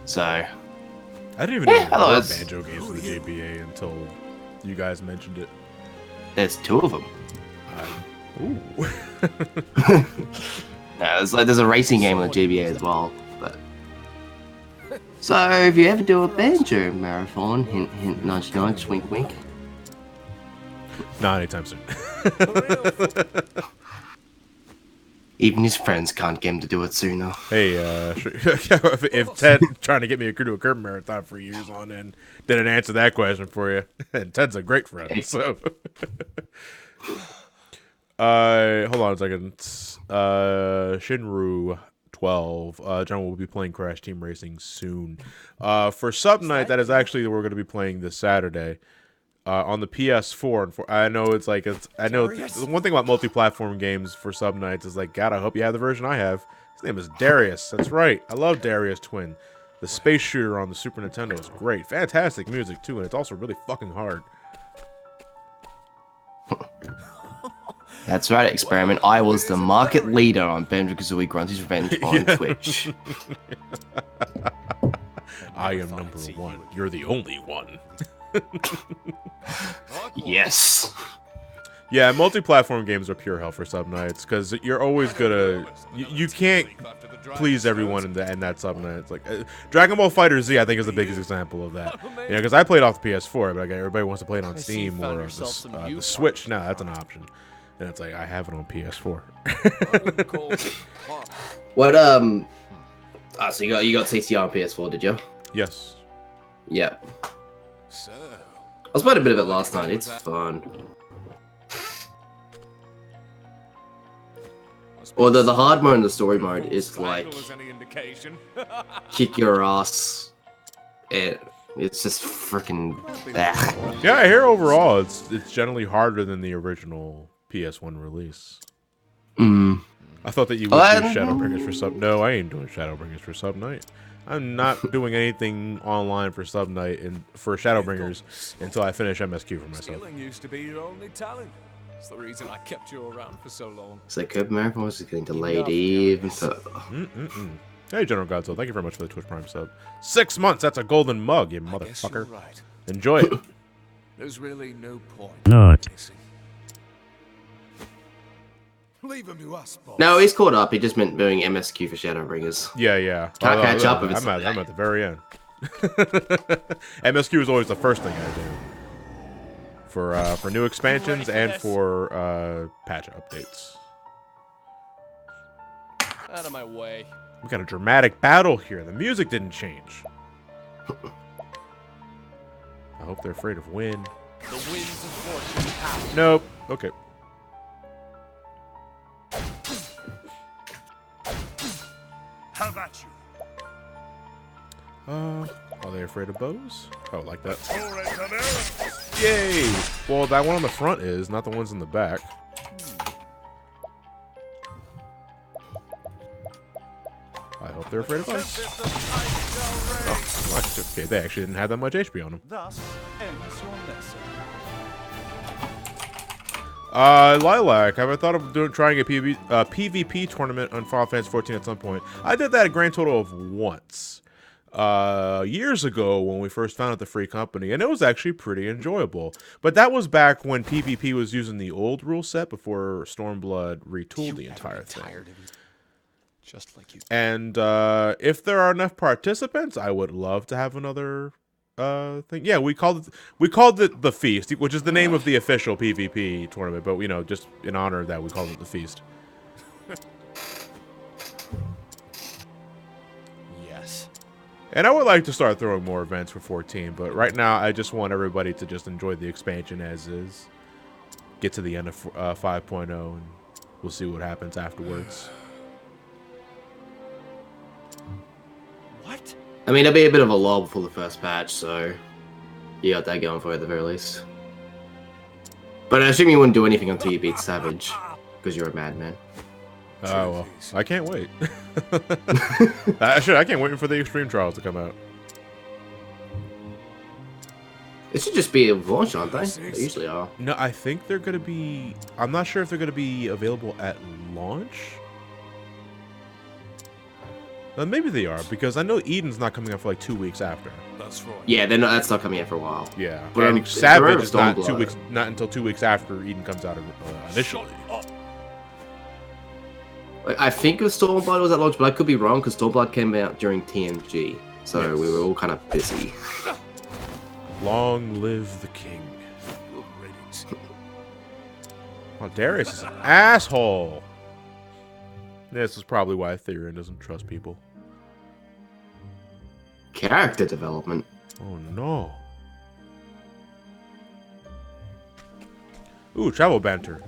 So, I didn't even Yeah, know there were otherwise- banjo games for the JBA until you guys mentioned it. there's 2 of them. Ooh. Yeah, there's a racing game on the GBA as well. But so if you ever do a banjo marathon, hint hint, nudge nudge, wink wink. Not anytime soon. Even his friends can't get him to do it sooner. Hey, if Ted trying to get me to do a curb marathon for years on end didn't answer that question for you, and Ted's a great friend, so. Hold on a second. Shinru 12. John will be playing Crash Team Racing soon. For Sub Night, that is actually we're going to be playing this Saturday on the PS4. And I know it's like I know the one thing about multi-platform games for Sub Nights is like, God, I hope you have the version I have. His name is Darius. That's right. I love Darius Twin. The space shooter on the Super Nintendo is great. Fantastic music too, and it's also really fucking hard. That's right, Experiment. I was the market leader on Banjo-Kazooie Grunty's Revenge on Twitch. I am number one. You're the only one. Yes. Yeah, multi-platform games are pure hell for Sub Nights because you're always gonna you can't please everyone in that Sub Night. It's like Dragon Ball Fighter Z, I think, is the biggest example of that. You know, because I played off the PS4, but like, everybody wants to play it on Steam or the Switch. Now that's an option, and it's like I have it on PS4. What so you got CCR on PS4, did you? Yes. Yeah. I was playing a bit of it last night. It's fun. Or the hard mode and the story mode is like kick your ass. It's just freaking. Yeah, I hear overall it's generally harder than the original PS1 release. I thought that you would do Shadowbringers for Sub. No, I ain't doing Shadowbringers for Sub Night. I'm not doing anything online for Sub Night and for Shadowbringers until I finish MSQ for myself. Stealing used to be your only talent. It's the reason I kept you around for so long. So Coop Marathon was getting delayed even further. Hey, General Godzilla, thank you very much for the Twitch Prime sub. 6 months, that's a golden mug, you motherfucker. Right. Enjoy it. There's really no point. Not. Leave him to us, boss. No, he's caught up. He just meant doing MSQ for Shadowbringers. Yeah. Can't catch up if it's I'm at the very end. MSQ is always the first thing I do. For new expansions and for patch updates. Out of my way. We got a dramatic battle here. The music didn't change. I hope they're afraid of wind. The winds of fortune out. Nope. Okay. How about you? Are they afraid of bows? Oh, like that. Alright, come here. Yay! Well, that one on the front is, not the ones in the back. I hope they're afraid of us. Oh, okay, they actually didn't have that much HP on them. Thus ends your lesson. Lilac, have I thought of trying a PvP tournament on Final Fantasy 14 at some point? I did that a grand total of once. Years ago when we first founded the free company, and it was actually pretty enjoyable. But that was back when PvP was using the old rule set before Stormblood retooled the entire thing. Just like you. And if there are enough participants, I would love to have another thing. Yeah, we called it the Feast, which is the name of the official PvP tournament. But you know, just in honor of that, we called it the Feast. Yes. And I would like to start throwing more events for 14, but right now I just want everybody to just enjoy the expansion as is. Get to the end of 5.0, and we'll see what happens afterwards. What? I mean, it'll be a bit of a lull before the first patch, so you got that going for you at the very least. But I assume you wouldn't do anything until you beat Savage, because you're a madman. Oh, well, I can't wait. I can't wait for the Extreme Trials to come out. It should just be a launch, aren't they? They usually are. No, I think they're going to be... I'm not sure if they're going to be available at launch. Maybe they are, because I know Eden's not coming out for like 2 weeks after. That's right. Yeah, that's not coming out for a while. Yeah, But and Savage is not Stormblood. not until 2 weeks after Eden comes out initially. Like, I think Stormblood was at launch, but I could be wrong because Stormblood came out during TMG, so Yes. we were all kind of busy. Long live the king. Oh, Darius is an asshole. This is probably why Therian doesn't trust people. Character development. Oh no. Ooh, travel banter.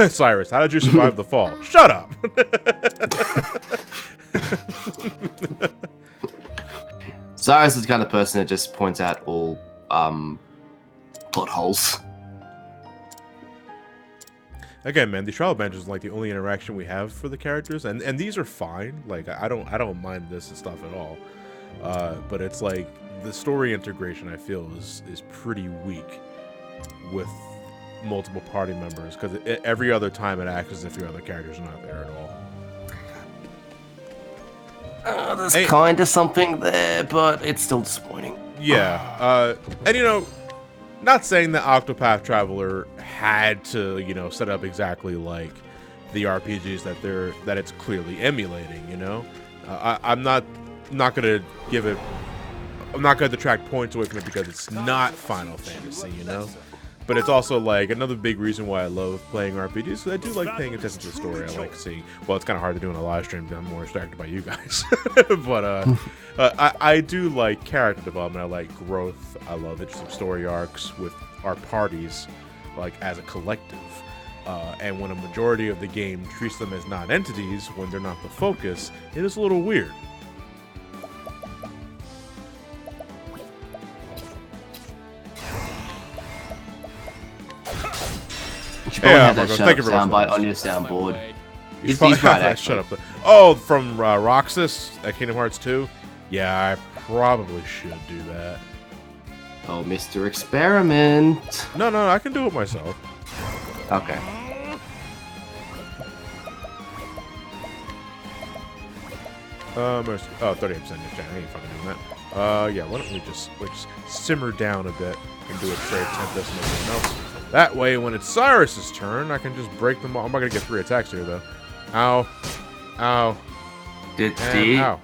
Cyrus, how did you survive the fall? Shut up! Cyrus is the kind of person that just points out all plot holes. Again, man, the trial bench is like the only interaction we have for the characters, and these are fine. Like I don't mind this and stuff at all. But it's like the story integration I feel is pretty weak with multiple party members, because every other time it acts as if your other characters are not there at all. There's kind of something there, but it's still disappointing. Yeah, and you know, not saying that Octopath Traveler had to, you know, set up exactly like the RPGs that it's clearly emulating. You know, I'm not gonna give it. I'm not gonna detract points away from it because it's not Final Fantasy. You know. But it's also like another big reason why I love playing RPGs. Because I do like paying attention to the story. I like seeing. Well, it's kind of hard to do in a live stream because I'm more distracted by you guys. But I do like character development. I like growth. I love interesting story arcs with our parties, like as a collective. And when a majority of the game treats them as non-entities when they're not the focus, it is a little weird. You should probably have that Marco, shut thank up you very much. soundbite on your soundboard. He's probably- right, actually. Shut up. Oh, from Roxas at Kingdom Hearts 2? Yeah, I probably should do that. Oh, Mr. Experiment. No, I can do it myself. Okay. Mercy. Oh, 38% in chat. I ain't fucking doing that. Yeah, why don't we just simmer down a bit and do a trade attempt this and everyone else. That way, when it's Cyrus's turn, I can just break them all. I'm not gonna get 3 attacks here, though. Ow. Ow. Ow.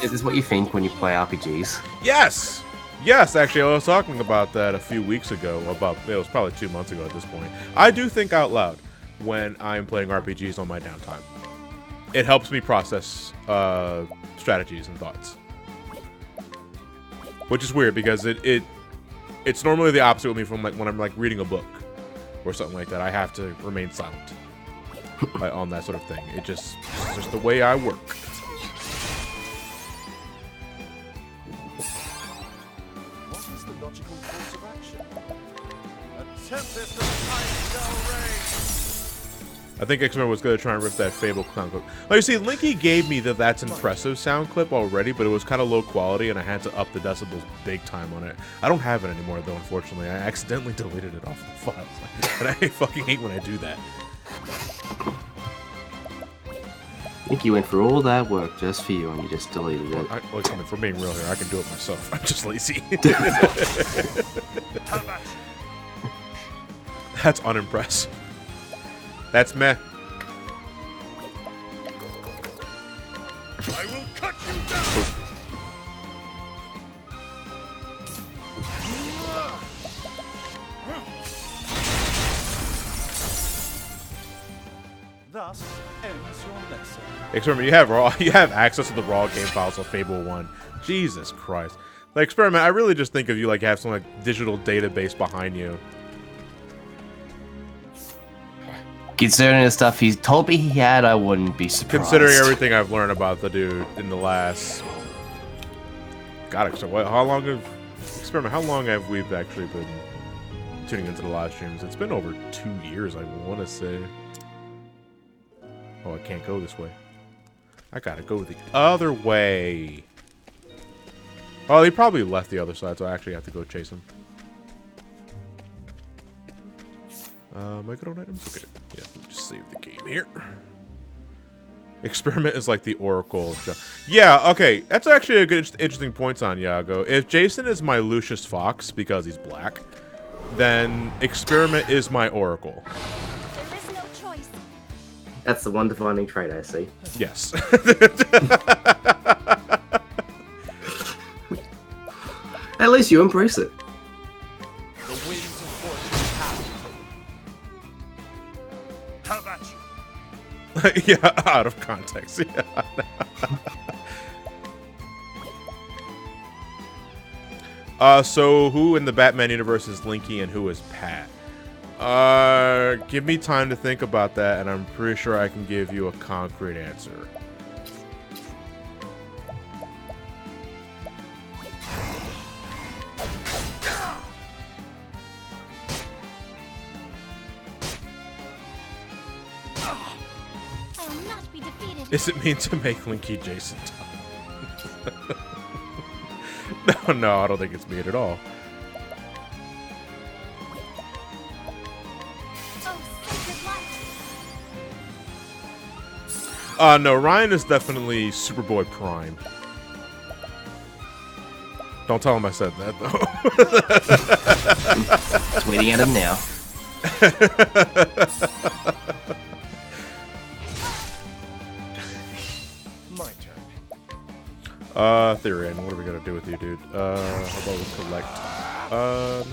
Is this what you think when you play RPGs? Yes! Yes, actually, I was talking about that a few weeks ago. It was probably 2 months ago at this point. I do think out loud when I'm playing RPGs on my downtime. It helps me process strategies and thoughts. Which is weird because it's normally the opposite with me from like when I'm like reading a book or something like that. I have to remain silent on that sort of thing. It's just the way I work. What is the logical course of action? A tempest of ice shall reign. I think X-Men was going to try and rip that Fable sound clip. Oh, you see, Linky gave me That's Impressive sound clip already, but it was kind of low quality, and I had to up the decibels big time on it. I don't have it anymore, though, unfortunately. I accidentally deleted it off the file. And I fucking hate when I do that. I think you went through all that work just for you and you just deleted it. Look, I mean, for being real here, I can do it myself. I'm just lazy. That's unimpressive. That's meh. I will cut you down. Thus ends your lesson. Experiment, you have access to the raw game files of Fable 1. Jesus Christ. Like, Experiment, I really just think of you like have some like digital database behind you. Considering the stuff he's told me he had, I wouldn't be surprised. Considering everything I've learned about the dude in the last... God, so how long have we actually been tuning into the live streams? It's been over 2 years, I want to say. Oh, I can't go this way. I gotta go the other way. Oh, he probably left the other side, so I actually have to go chase him. My good old items? Okay, yeah, just save the game here. Experiment is like the Oracle. Yeah, okay, that's actually a good, interesting point on Yago. If Jason is my Lucius Fox because he's black, then Experiment is my Oracle. There is no choice. That's the one defining trait I see. Yes. At least you embrace it. The winds of fortune have How about you? Yeah, out of context. Yeah. So who in the Batman universe is Linky and who is Pat? Give me time to think about that, and I'm pretty sure I can give you a concrete answer. I'll not be defeated. Is it mean to make Linky Jason Tom? No, I don't think it's mean at all. Oh, sacred light. No, Ryan is definitely Superboy Prime. Don't tell him I said that, though. Tweeting at him now. My turn. Therian, what are we gonna do with you, dude? How about we collect? No.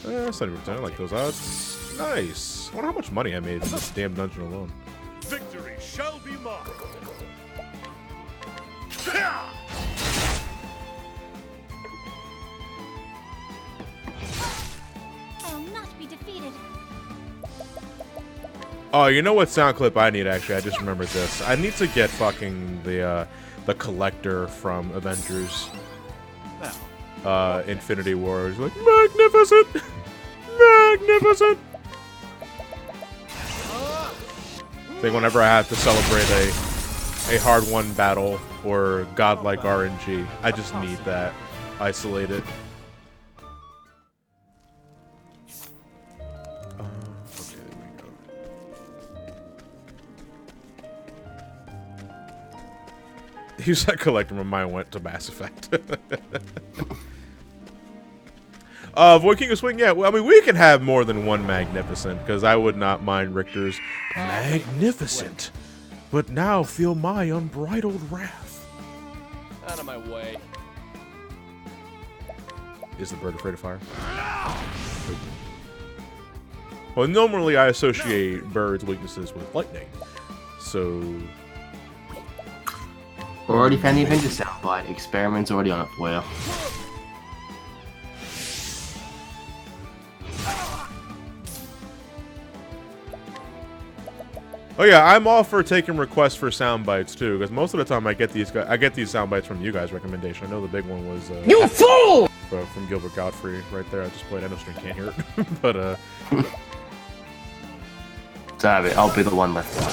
That's not even I like those odds. Nice. I wonder how much money I made in this damn dungeon alone. Victory shall be mine. I'll not be defeated. Oh, you know what sound clip I need, actually? I just remembered this. I need to get fucking the collector from Avengers. Infinity War. He's like, magnificent! Magnificent! I think whenever I have to celebrate a hard-won battle or godlike RNG, I just need that isolated. Okay, there we go. You said collector, my mind went to Mass Effect. Void King of Swing, yeah. Well, I mean, we can have more than one Magnificent, because I would not mind Richter's Magnificent. But now feel my unbridled wrath. Out of my way. Is the bird afraid of fire? Well, normally I associate birds' weaknesses with lightning. So... Already found the Avengers soundbite. Experiment's already on it for you. Oh yeah, I'm all for taking requests for sound bites too, because most of the time I get these sound bites from you guys' recommendation. I know the big one was You fool! From Gilbert Godfrey right there. I just played. I know String can't hear it, but Sorry, I'll be the one left out.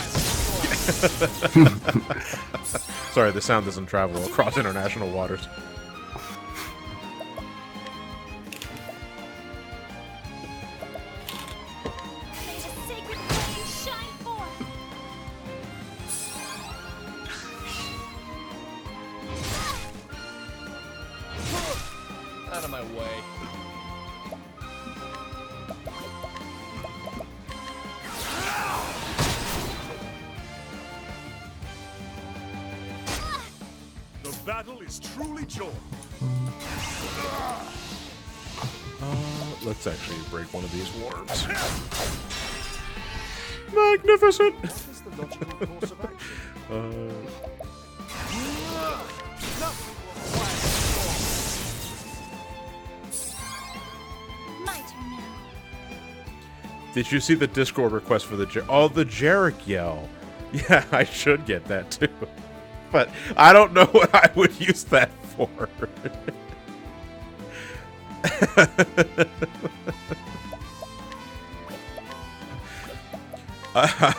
sorry, the sound doesn't travel across international waters. May the sacred flame shine forth. Out of my way. The battle is truly joined. Let's actually break one of these worms. Magnificent! What is the logical course of action? My turn now. Did you see the Discord request for the the Jarek yell? Yeah, I should get that too. But I don't know what I would use that for. I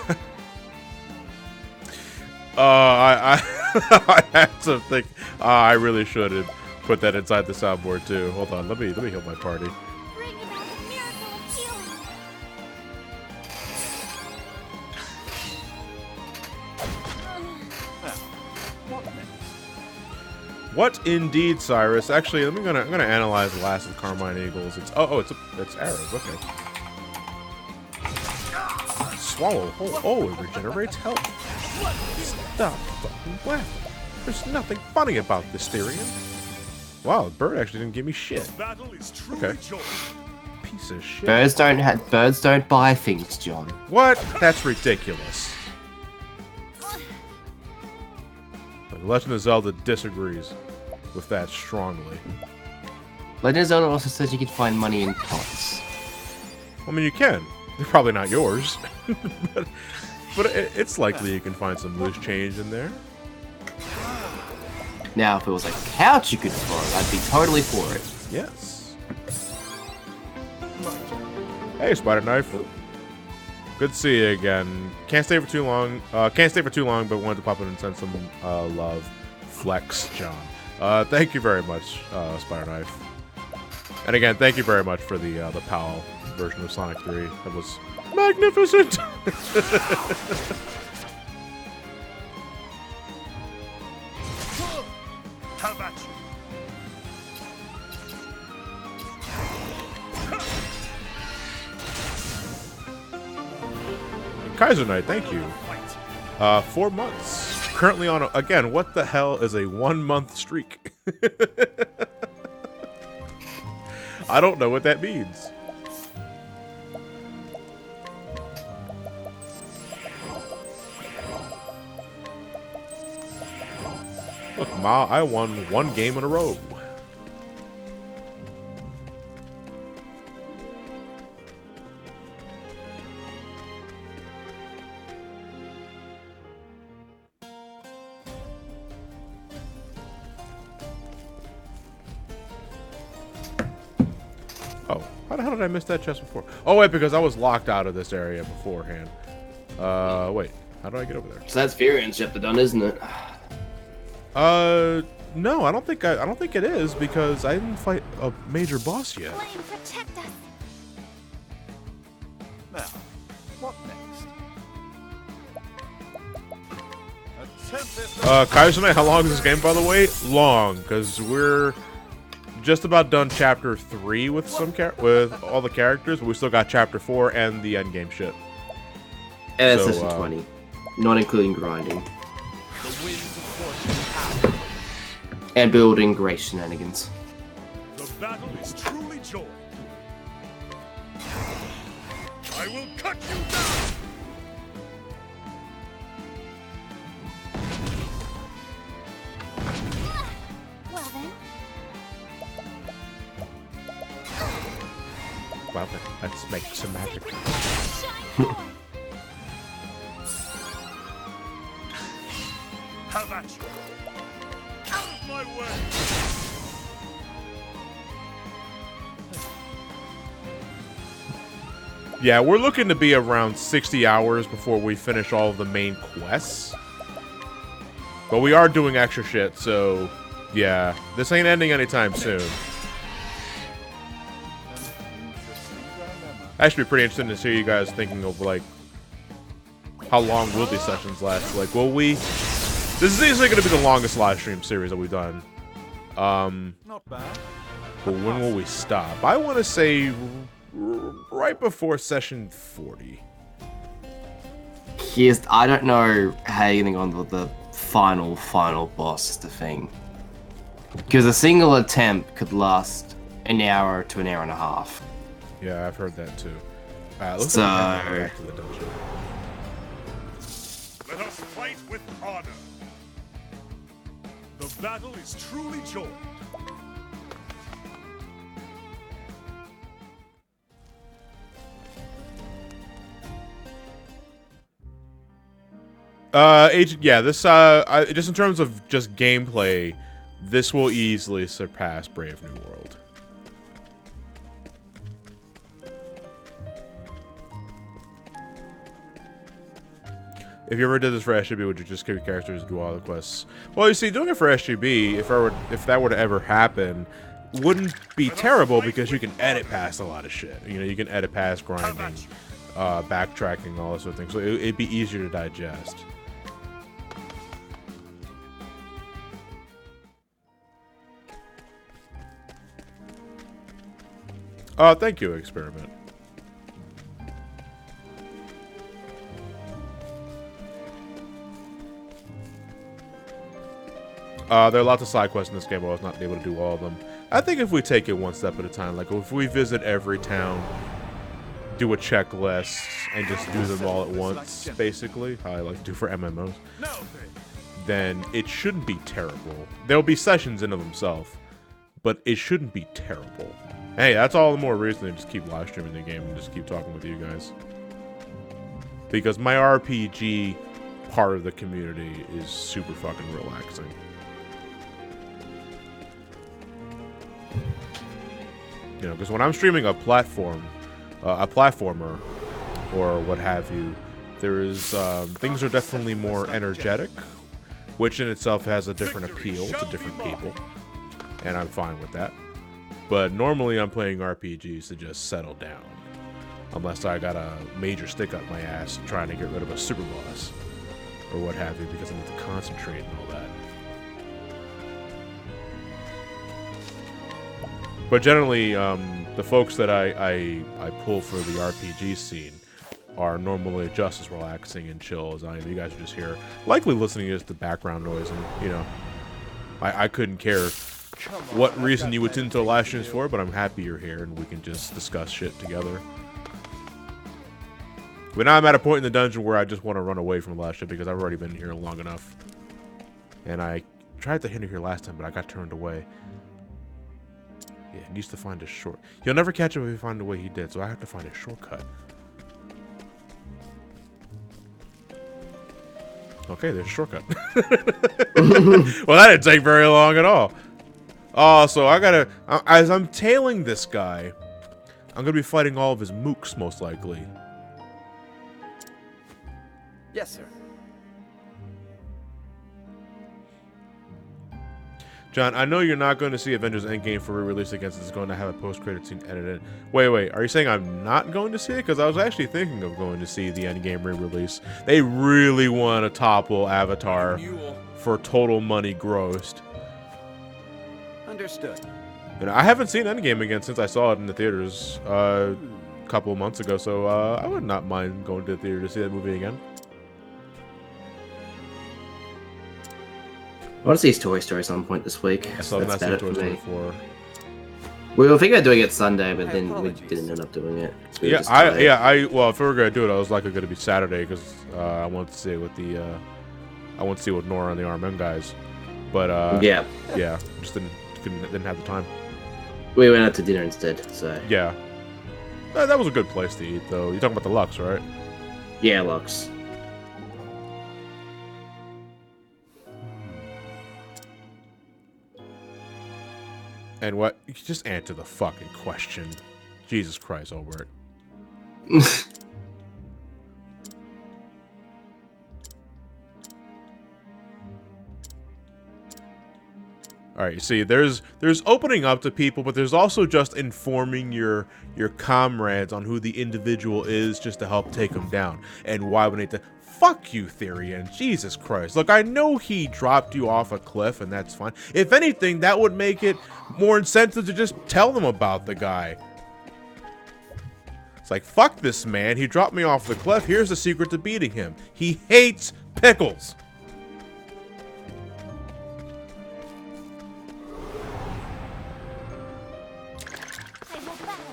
had to think. I really should have put that inside the soundboard too. Hold on, let me heal my party. Bring about the miracle of healing. What indeed, Cyrus? Actually, I'm gonna analyze the last of Carmine Eagles. It's it's arrows. Okay. Swallow whole. Oh, it regenerates health. Stop fucking laughing. There's nothing funny about this, Tyrion. Wow, the bird actually didn't give me shit. The battle is truly Okay. joined. Piece of shit. Birds don't buy things, John. What? That's ridiculous. The Legend of Zelda disagrees with that strongly. Legend of Zelda also says you can find money in pots. I mean, you can. They're probably not yours. but it's likely you can find some loose change in there. Now, if it was like a couch you could afford, I'd be totally for it. Yes. Hey, Spider Knife. Good to see you again. Can't stay for too long. Can't stay for too long, but wanted to pop in and send some love. Flex, John. Thank you very much, Spire Knife. And again, thank you very much for the PAL version of Sonic 3. That was magnificent. How about you? Kaiser Knight, thank you. 4 months. Currently on again, what the hell is a 1 month streak? I don't know what that means. Look, Ma, I won 1 game in a row. Oh, how the hell did I miss that chest before? Oh, wait, because I was locked out of this area beforehand. Wait, how do I get over there? So that's variants you have to done, isn't it? No, I don't think it is because I didn't fight a major boss yet. Flame, protect us. Now, what next? A tempest of Kaiser Knight, how long is this game, by the way? Long, because we're just about done chapter 3 with with all the characters, but we still got chapter 4 and the endgame shit. And So, it's session 20, not including grinding The winds of fortune howl. and building great shenanigans. the battle is truly joined. I will cut you down. Well then, Well, then, let's make some magic. shine forth. How about you? Out of my way. Yeah, we're looking to be around 60 hours before we finish all of the main quests. But we are doing extra shit, so yeah, this ain't ending anytime soon. Actually, pretty interesting to see you guys thinking of like how long will these sessions last. Like, will we? This is easily going to be the longest live stream series that we've done. Not bad. But when will we stop? I want to say right before session 40. I don't know how you're gonna go on with the final boss is the thing. Because a single attempt could last an hour to an hour and a half. Yeah, I've heard that too. Let's So- go back to the dungeon. Let us fight with honor. The battle is truly joined. Yeah, this just in terms of just gameplay, this will easily surpass Brave New World. If you ever did this for SGB, would you just give your characters do all the quests? Well, you see, doing it for SGB, if that were to ever happen, wouldn't be terrible because you can edit past a lot of shit. You know, you can edit past grinding, backtracking, all that sort of thing. So it'd be easier to digest. Thank you, Experiment. There are lots of side quests in this game, but I was not able to do all of them. I think if we take it one step at a time, like if we visit every town, do a checklist, and just do them all at once, basically, how I like to do for MMOs, Now then it shouldn't be terrible. There'll be sessions in of themselves, but it shouldn't be terrible. Hey, that's all the more reason to just keep live streaming the game and just keep talking with you guys. Because my RPG part of the community is super fucking relaxing. You know, because when I'm streaming a platformer, or what have you. There is things are definitely more energetic, which in itself has a different appeal to different people, and I'm fine with that. But normally I'm playing RPGs to just settle down, unless I got a major stick up my ass trying to get rid of a super boss or what have you, because I need to concentrate and all that. But generally, the folks that I pull for the RPG scene are normally just as relaxing and chill as I am. You guys are just here, likely listening to just the background noise, and you know, I couldn't care what reason you would tune to the live streams for, but I'm happy you're here and we can just discuss shit together. But now I'm at a point in the dungeon where I just want to run away from the last shit because I've already been here long enough. And I tried to hinder here last time, but I got turned away. Yeah, he needs to find a short. He'll never catch him if he finds the way he did, so I have to find a shortcut. Okay, there's a shortcut. Well, that didn't take very long at all. Oh, so I gotta... As I'm tailing this guy, I'm gonna be fighting all of his mooks, most likely. Yes, sir. John, I know you're not going to see Avengers Endgame for re-release against it's going to have a post-credit scene edited. Wait, are you saying I'm not going to see it? Because I was actually thinking of going to see the Endgame re-release. They really want to topple Avatar for total money grossed. Understood. And I haven't seen Endgame again since I saw it in the theaters a couple of months ago, so I would not mind going to the theater to see that movie again. I want to see his Toy Story some point this week. I still have not seen Toy Story 4. We were thinking about doing it Sunday, but then we didn't end up doing it. We Well, if we were gonna do it, I was likely gonna be Saturday because I wanted to see it with the I want to see with Nora and the RMM guys, but yeah, just didn't have the time. We went out to dinner instead, so Yeah, that was a good place to eat though. You're talking about the Lux, right? yeah, Lux. And what? You just answer the fucking question. Jesus Christ, Albert. All right, you see, there's opening up to people, but there's also just informing your comrades on who the individual is just to help take them down and why we need to. Fuck you, Therian. Jesus Christ. Look, I know he dropped you off a cliff, and that's fine. If anything, that would make it more incentive to just tell them about the guy. It's like, fuck this man. He dropped me off the cliff. Here's the secret to beating him. He hates pickles. I will battle.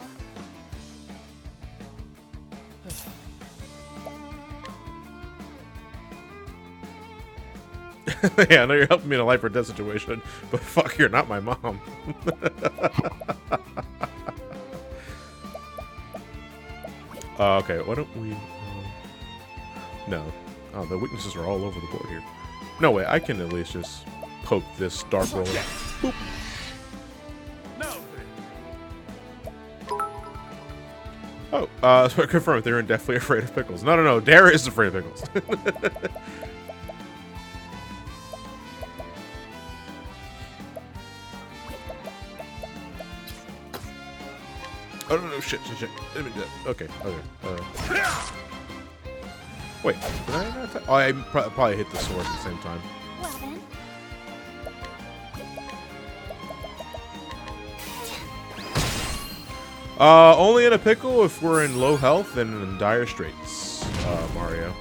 Yeah, I know you're helping me in a life or death situation, but fuck, you're not my mom. Okay, why don't we... no. Oh, the weaknesses are all over the board here. No way, I can at least just poke this Dark Roller. Boop. No. Oh, so I confirmed they're definitely afraid of pickles. No, Dara is afraid of pickles. Oh no, shit. Okay. Wait, did I not attack? Oh, I probably hit the sword at the same time. Well then. Only in a pickle if we're in low health and in dire straits, Mario.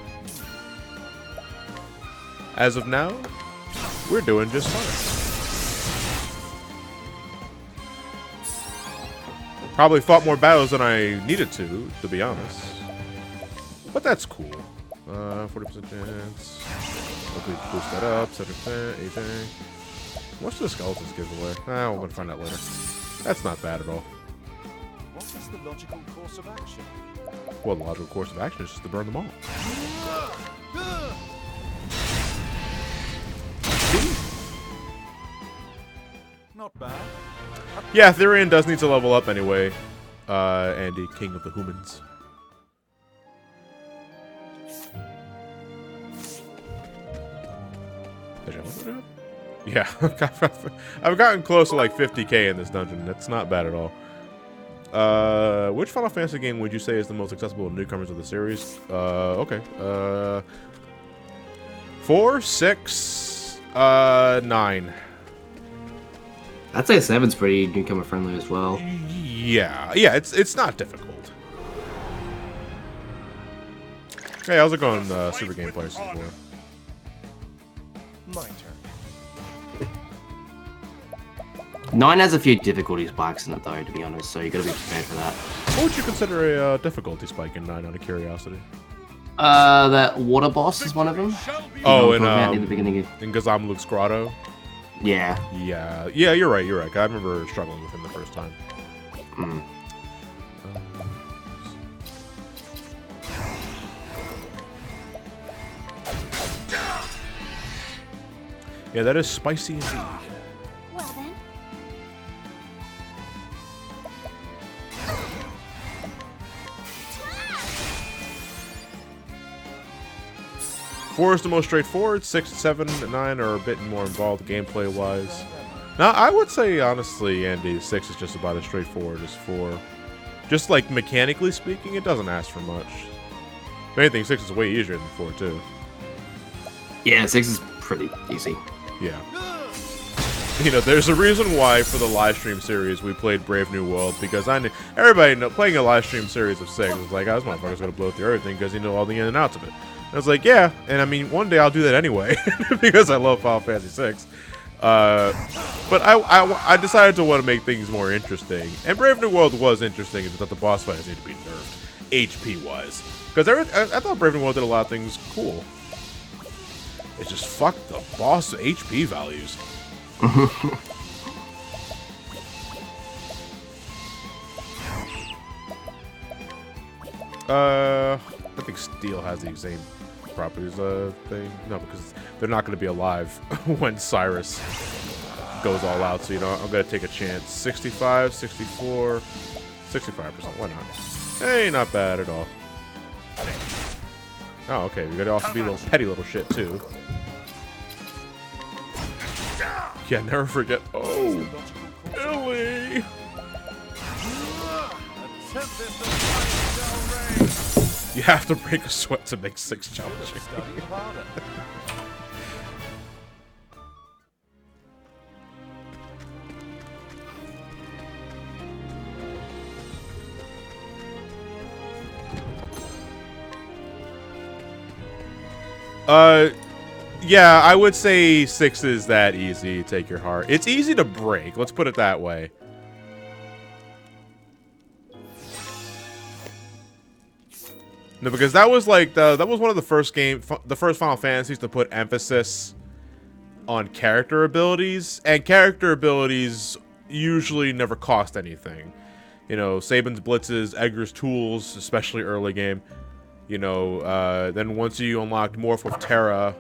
As of now, we're doing just fine. Probably fought more battles than I needed to be honest. But that's cool. 40% chance. Hopefully boost that up. 7%, anything. What's the skeletons give away? We're gonna find out later. That's not bad at all. What is the logical course of action? Well, the logical course of action is just to burn them all. Not bad. Yeah, Therian does need to level up anyway. Andy, King of the Humans. Actually, what did I have? Yeah, I've gotten close to like 50k in this dungeon. That's not bad at all. Which Final Fantasy game would you say is the most accessible to newcomers of the series? Okay. 4, 6, 9. I'd say 7's pretty newcomer friendly as well. Yeah, it's not difficult. Hey, how's it going, Super Game Players? My turn. 9 has a few difficulty spikes in it though, to be honest, so you gotta be prepared for that. What would you consider a difficulty spike in 9 out of curiosity? That water boss is one of them. Oh, in the beginning. in Gazam Luke's Grotto? Yeah. Yeah, you're right. I remember struggling with him the first time. Mm. Yeah, that is spicy indeed. Well then. Four is the most straightforward. 6, 7, and 9 are a bit more involved gameplay-wise. Now, I would say, honestly, Andy, 6 is just about as straightforward as 4. Just, like, mechanically speaking, it doesn't ask for much. If anything, 6 is way easier than 4, too. Yeah, 6 is pretty easy. Yeah. You know, there's a reason why for the live stream series we played Brave New World, because everybody playing a live stream series of 6 was like, oh, this motherfucker's gonna blow through everything because you know all the in and outs of it. And I was like, yeah, and I mean, one day I'll do that anyway because I love Final Fantasy 6. But I decided to want to make things more interesting, and Brave New World was interesting. It's that the boss fights need to be nerfed, HP wise, because I thought Brave New World did a lot of things cool. It's just fuck the boss HP values. I think Steel has the same properties thing. No, because they're not going to be alive when Cyrus goes all out. So, you know, I'm going to take a chance. 65, 64, 65%. Why not? Hey, not bad at all. Oh, okay. We got to also be a little petty little shit, too. Yeah, never forget. Oh, Billy! You have to break a sweat to make 6 challenging. Yeah, I would say 6 is that easy. Take your heart. It's easy to break. Let's put it that way. No, because that was like that was one of the first Final Fantasies to put emphasis on character abilities, and character abilities usually never cost anything. You know, Sabin's blitzes, Edgar's tools, especially early game. You know, then once you unlocked Morph with Terra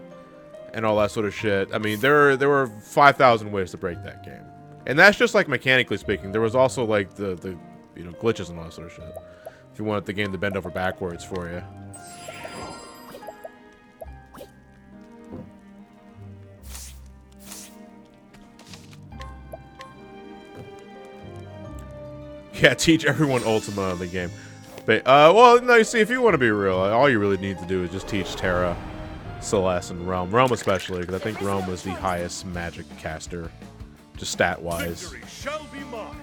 and all that sort of shit, I mean, there were 5,000 ways to break that game, and that's just like mechanically speaking. There was also like the you know, glitches and all that sort of shit. If you wanted the game to bend over backwards for you. Yeah, teach everyone Ultima in the game. But, well, no, you see, if you want to be real, all you really need to do is just teach Terra, Celeste, and Realm. Realm especially, because I think Realm is the highest magic caster, just stat-wise. Victory shall be mine.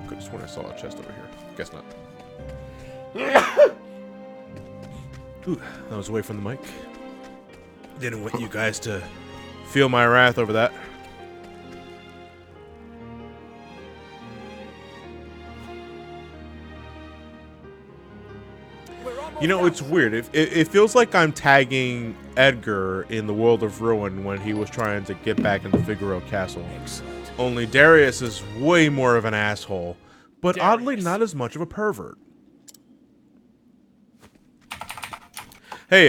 Could have sworn I saw a chest over here. Guess not. Ooh, that was away from the mic. Didn't want you guys to feel my wrath over that. You know, it's weird. It feels like I'm tagging Edgar in the World of Ruin when he was trying to get back into Figaro Castle. Excellent. Only Darius is way more of an asshole, but oddly not as much of a pervert. Hey,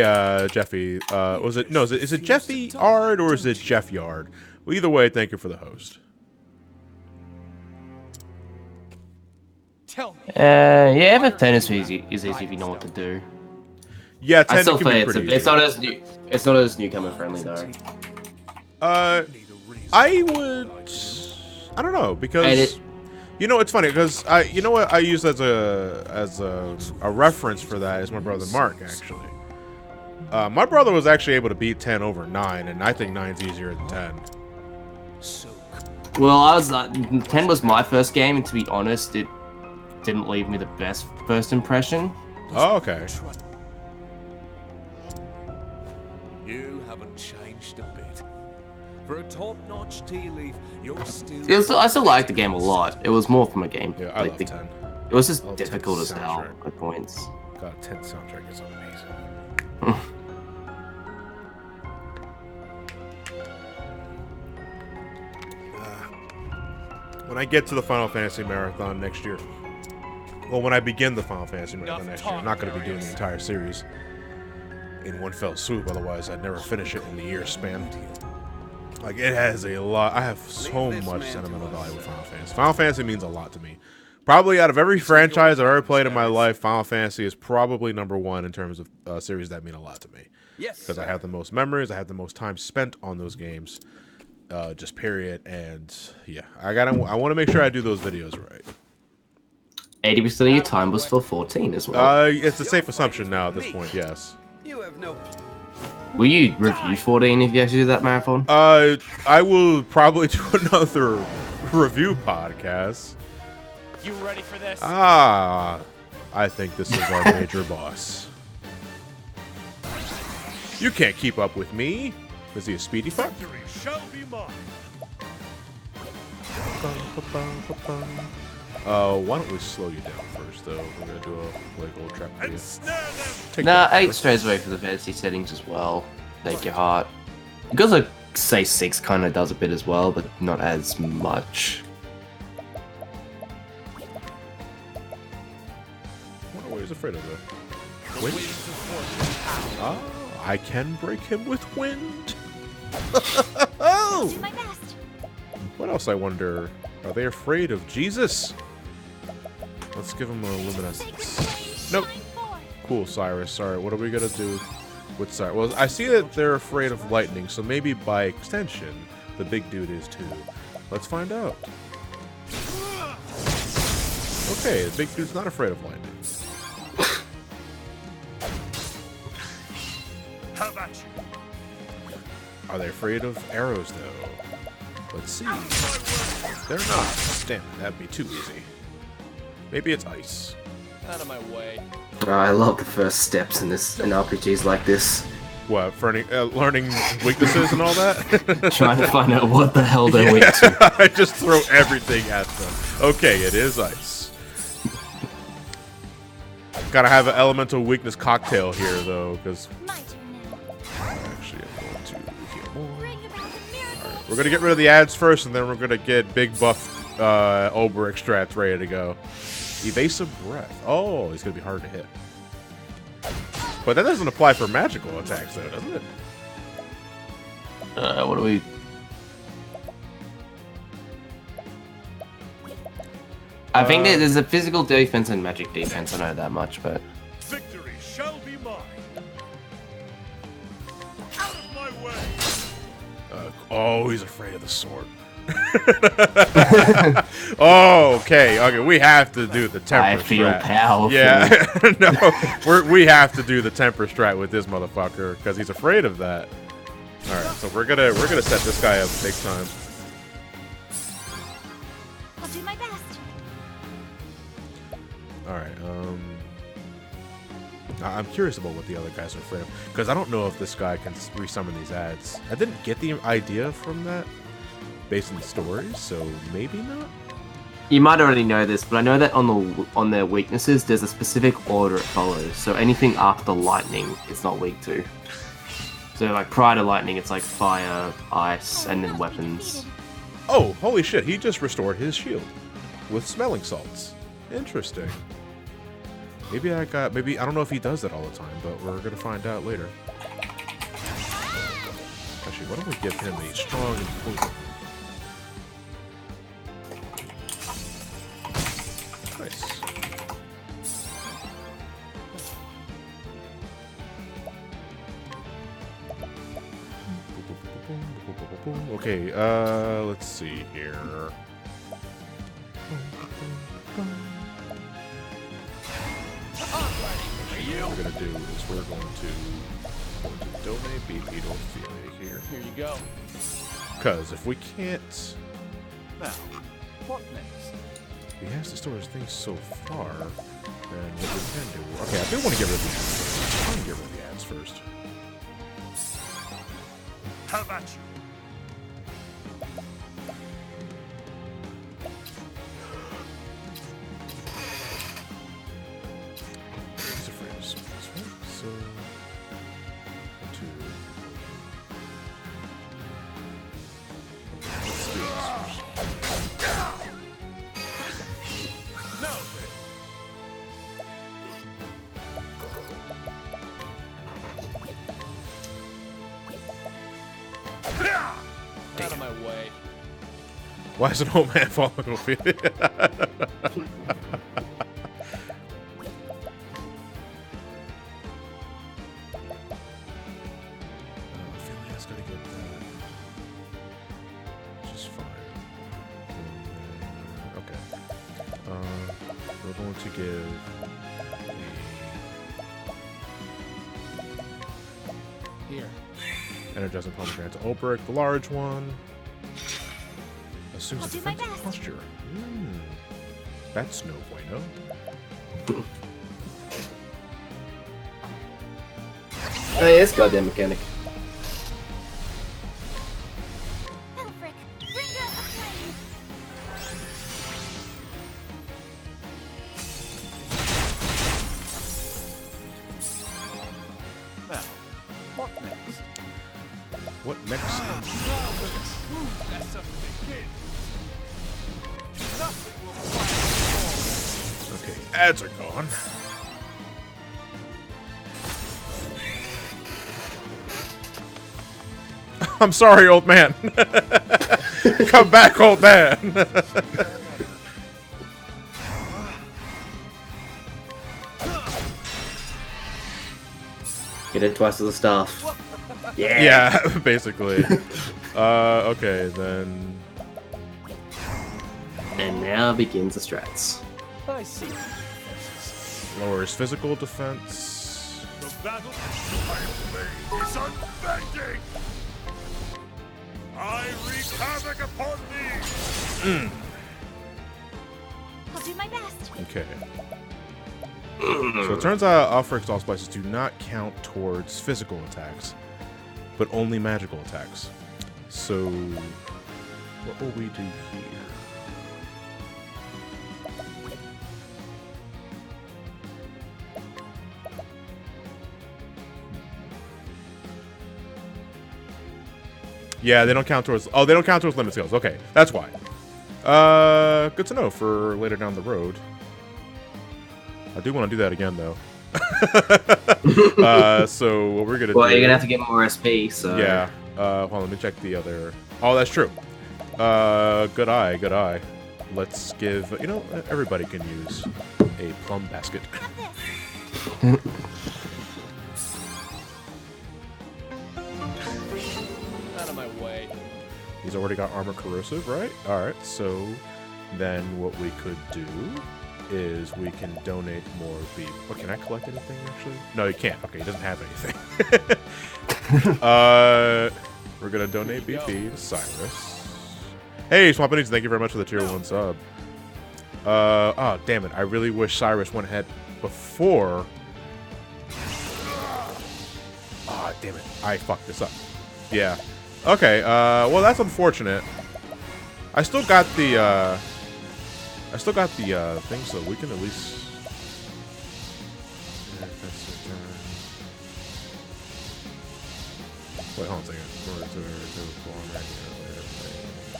Jeffy, is it Jeffy Yard or is it Jeff Yard? Well, either way, thank you for the host. Tell me. Yeah, but 10 is easy if you know what to do. Yeah, I 10 still can be think pretty it's easy. not as new. It's not as newcomer friendly though. I would. I don't know because And it- you know it's funny because you know what I use as a reference for that is my brother Mark actually. My brother was actually able to beat 10 over 9, and I think 9's easier than 10. Well, I was 10 was my first game, and to be honest, it didn't leave me the best first impression. Oh, okay. You haven't changed a bit. For a top-notch tea leaf, you're still... I still liked the game a lot. It was more from a game. Yeah, I like love the, 10. It was just I love difficult 10's as hell soundtrack. at points. God, 10 soundtrack is amazing. When I get to the Final Fantasy Marathon next year, well, when I begin the Final Fantasy Marathon next year, I'm not going to be doing the entire series in one fell swoop, otherwise I'd never finish it in the year span. Like, it has a lot. I have so much sentimental value with Final Fantasy. Final Fantasy means a lot to me. Probably out of every franchise I've ever played in my life, Final Fantasy is probably #1 in terms of series that mean a lot to me. Yes. Because I have the most memories, I have the most time spent on those games, just period. And yeah, I want to make sure I do those videos right. 80% of your time was for 14 as well. It's a safe assumption now at this point. Yes. You have no... Will you review 14 if you actually do that marathon? I will probably do another review podcast. You ready for this? I think this is our major boss. You can't keep up with me. Is he a speedy fuck? Victory shall be mine. Why don't we slow you down first, though? We're gonna do a old trap for you. And snare them. Take Nah, that. 8 strays away for the fantasy settings as well. Thank your heart. Because I say 6 kind of does a bit as well, but not as much. I wonder what he's afraid of, though. Wind? Oh, I can break him with wind. I'll do my best. What else, I wonder? Are they afraid of Jesus? Let's give him a luminescence. Nope. Cool, Cyrus. Alright, what are we gonna do with Cyrus? Well, I see that they're afraid of lightning, so maybe by extension, the big dude is too. Let's find out. Okay, the big dude's not afraid of lightning. How about you? Are they afraid of arrows, though? Let's see. They're not. Damn, that'd be too easy. Maybe it's ice. Out of my way. I love the first steps in RPGs like this. What, for any, learning weaknesses and all that? Trying to find out what the hell they're weak to. I just throw everything at them. Okay, it is ice. Gotta have an elemental weakness cocktail here, though, because My turn now. actually I'm going to heal more. Bring about the miracle. We're gonna get rid of the ads first, and then we're gonna get big buff Ober extracts ready to go. Evasive breath. Oh, he's gonna be hard to hit. But that doesn't apply for magical attacks, though, doesn't it? What do we... I think there's a physical defense and magic defense, I know that much, but... Victory shall be mine. Out of my way. Oh, he's afraid of the sword. Oh, okay. We have to do the temper I feel strat. powerful. Yeah, no, we have to do the temper strat with this motherfucker because he's afraid of that. All right, so we're gonna set this guy up big time. I'll do my best. All right. I'm curious about what the other guys are afraid of because I don't know if this guy can resummon these ads. I didn't get the idea from that based on the story, so maybe not. You might already know this, but I know that on their weaknesses, there's a specific order it follows. So anything after lightning, it's not weak to. So like prior to lightning, it's like fire, ice, and then weapons. Oh, holy shit! He just restored his shield with smelling salts. Interesting. Maybe I don't know if he does that all the time, but we're gonna find out later. Actually, why don't we give him a strong and poison? Nice. Okay, let's see here. What we're gonna do is we're going to donate BP to Ophelia here. Here you go. Because if we can't, Now, what next? he has to store his things so far, then what we can do. Okay, I do want to get rid of the ads. I want to get rid of the ads first. How about you? He's afraid of this one. So, two. Let's do this first. No! Out of my way. Why is an old man following Ophelia? Ophelia's gotta get that. Just fine. Okay. We're going to give Here. Energizing Pomegranate to Ulbrich, the large one. Assumes I'll a do my defensive best. posture. That's no bueno. Oh, yeah, this goddamn mechanic. Elfric, bring out the flame. Now, what next? What next? That's up to the kid. Nothing will fight Okay, ads are gone. I'm sorry, old man. Come back, old man. Get it twice as the staff. Yeah. Yeah, basically. Okay, then. And now begins the strats. I see. Lowers physical defense. The battle I play is unbending. I wreak havoc upon thee. I'll do my best. Okay. So it turns out Ulfric's Allspices do not count towards physical attacks, but only magical attacks. So, what will we do here? Yeah, they don't count towards. Oh, they don't count towards limit skills. Okay, that's why. Good to know for later down the road. I do want to do that again, though. So what we're gonna do? Well, you're gonna have to get more SP, so... Yeah. Hold on, let me check the other. Oh, that's true. Good eye, good eye. Let's give. You know, everybody can use a plum basket. Have this. Out of my way. He's already got armor corrosive, right? All right. So then what we could do is we can donate more beef. Oh, can I collect anything actually? No, you can't. Okay, he doesn't have anything. We're gonna donate BP to Cyrus. Hey, Swampanies, thank you very much for the tier 1 sub. Oh, damn it. I really wish Cyrus went ahead before. Oh, damn it. I fucked this up. Yeah. Okay, well, that's unfortunate. I still got the thing, so we can at least... Wait, hold on a second.